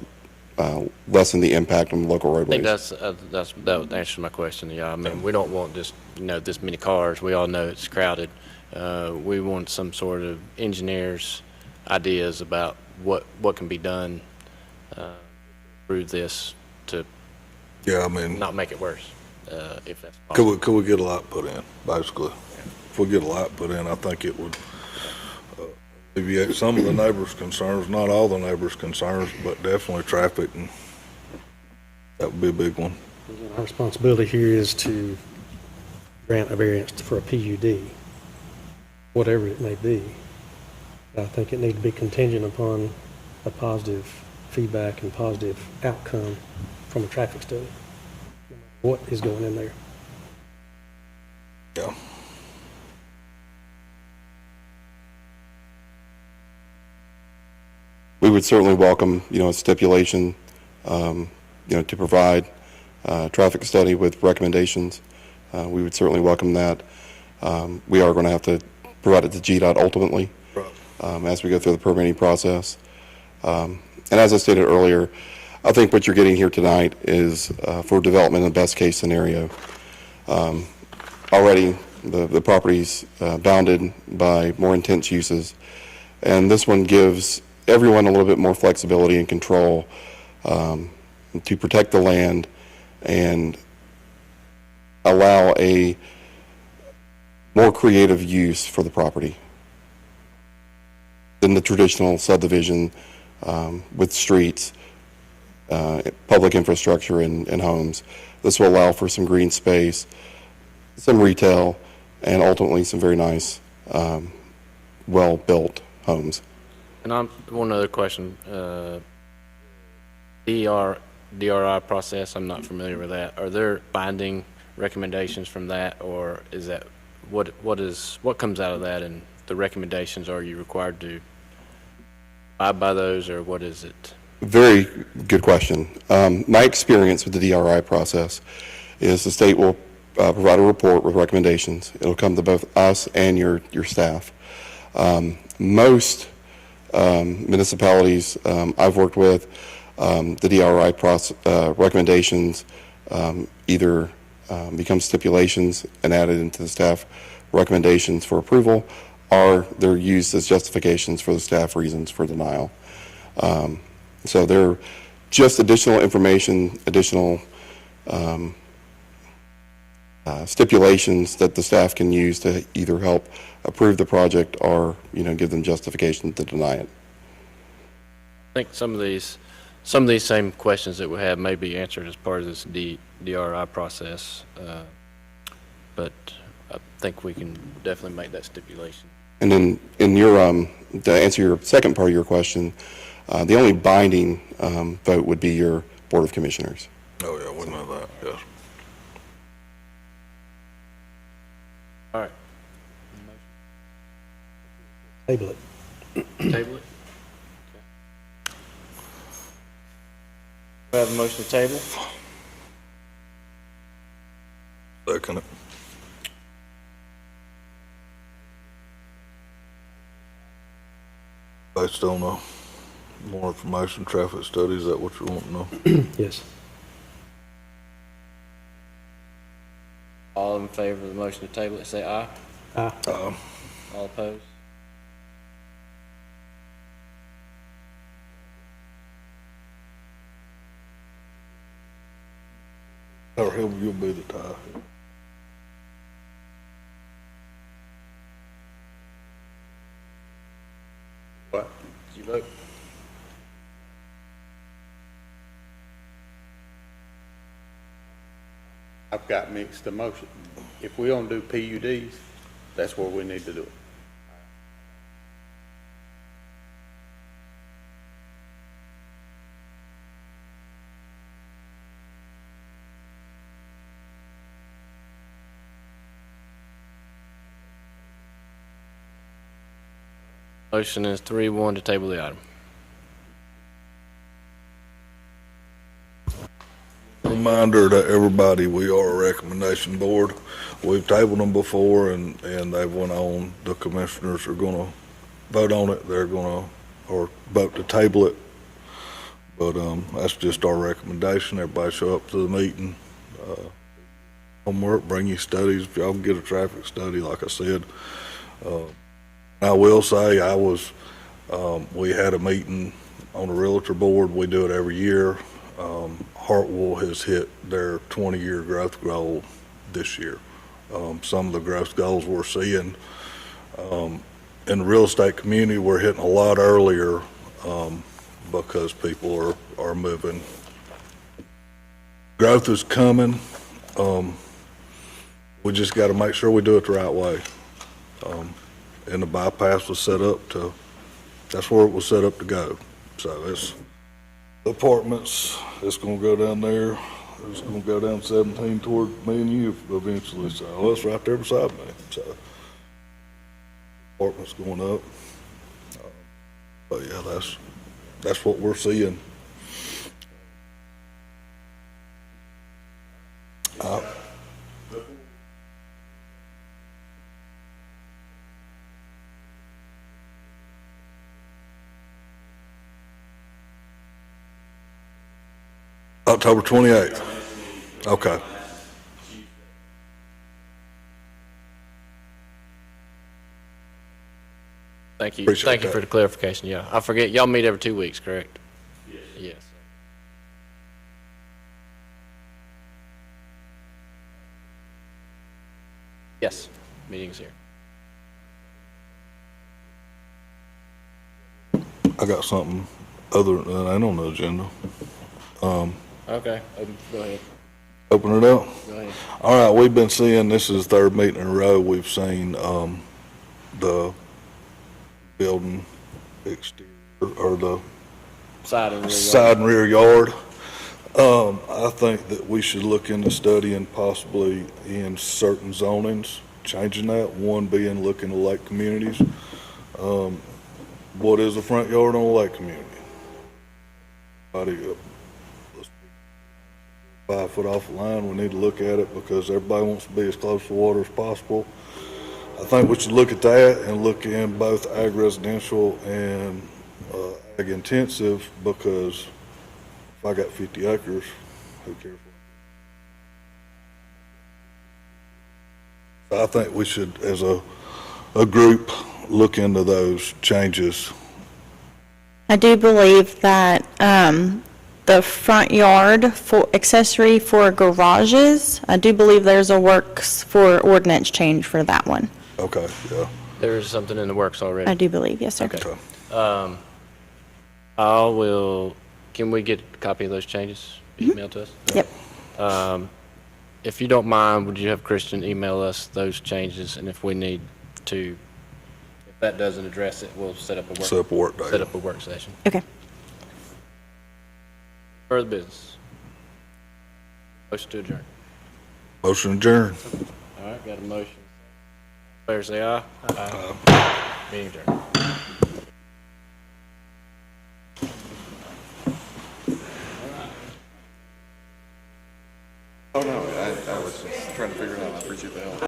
lessen the impact on the local roadways. I think that would answer my question. Yeah, I mean, we don't want just this many cars. We all know it's crowded. We want some sort of engineers' ideas about what can be done through this to not make it worse, if that's possible. Could we get a lot put in, basically? If we get a lot put in, I think it would alleviate some of the neighbors' concerns, not all the neighbors' concerns, but definitely traffic, and that would be a big one. Our responsibility here is to grant a variance for a PUD, whatever it may be. I think it needs to be contingent upon a positive feedback and positive outcome from a traffic study. What is going in there? Yeah. We would certainly welcome, a stipulation, to provide a traffic study with recommendations. We would certainly welcome that. We are going to have to provide it to GDOT ultimately as we go through the permitting process. And as I stated earlier, I think what you're getting here tonight is for development in the best case scenario. Already the property's bounded by more intense uses, and this one gives everyone a little bit more flexibility and control to protect the land and allow a more creative use for the property. than the traditional subdivision with streets, public infrastructure, and homes. This will allow for some green space, some retail, and ultimately some very nice, well-built homes. And one other question. DRI process, I'm not familiar with that. Are there binding recommendations from that, or is that, what comes out of that, and the recommendations, are you required to abide by those, or what is it? Very good question. My experience with the DRI process is the state will provide a report with recommendations. It'll come to both us and your staff. Most municipalities I've worked with, the DRI recommendations either become stipulations and added into the staff recommendations for approval, or they're used as justifications for the staff reasons for denial. So they're just additional information, additional stipulations that the staff can use to either help approve the project or, give them justification to deny it. I think some of these same questions that we have may be answered as part of this DRI process, but I think we can definitely make that stipulation. And then in your, to answer your second part of your question, the only binding vote would be your Board of Commissioners. Oh, yeah, we know that, yes. All right. Table it. Table it? Okay. We have a motion to table? Second it. Based on more information, traffic studies, is that what you want to know? Yes. All in favor of the motion to table it, say aye. Aye. All opposed? Or you'll be the tie. What? Did you vote? I've got mixed emotion. If we don't do PUDs, that's where we need to do it. Motion is 3-1 to table the item. Reminder to everybody, we are a recommendation board. We've tabled them before and they went on. The commissioners are gonna vote on it. They're gonna, or vote to table it. But, that's just our recommendation. Everybody show up to the meeting. Homework, bring your studies. If y'all can get a traffic study, like I said. I will say we had a meeting on the realtor board. We do it every year. Hartwell has hit their 20-year growth goal this year. Some of the growth goals we're seeing in the real estate community, we're hitting a lot earlier because people are moving. Growth is coming. We just got to make sure we do it the right way. And the bypass was set up that's where it was set up to go. So it's the apartments, it's gonna go down there, it's gonna go down 17 toward me and you eventually, so it's right there beside me, so. Apartments going up. But yeah, that's what we're seeing. October 28th. Okay. Thank you. Appreciate Thank you that. for the clarification. Yeah, I forget, y'all meet every 2 weeks, correct? Yes. Yes. Yes, meeting's here. I got something other than ain't on the agenda. Okay, go ahead. Open it up. Go ahead. All right, we've been seeing, this is the third meeting in a row, we've seen the building exterior, or the Side and rear yard. side and rear yard. I think that we should look into studying possibly in certain zonings, changing that, one being looking to lake communities. What is a front yard on a lake community? 5 foot off the line, we need to look at it because everybody wants to be as close to water as possible. I think we should look at that and look in both ag residential and ag intensive, because if I got 50 acres, who cares? So I think we should, as a group, look into those changes. I do believe that the front yard for accessory for garages, I do believe there's a works for ordinance change for that one. Okay, yeah. There is something in the works already. I do believe, yes, sir. Okay. Can we get a copy of those changes emailed to us? Yep. If you don't mind, would you have Christian email us those changes, and if we need to, if that doesn't address it, we'll set up a work session. Okay. Further business. Motion to adjourn. Motion adjourned. All right, got a motion. Fair say aye. Aye. Meeting adjourned. Oh, no, I was just trying to figure it out. I appreciate the help.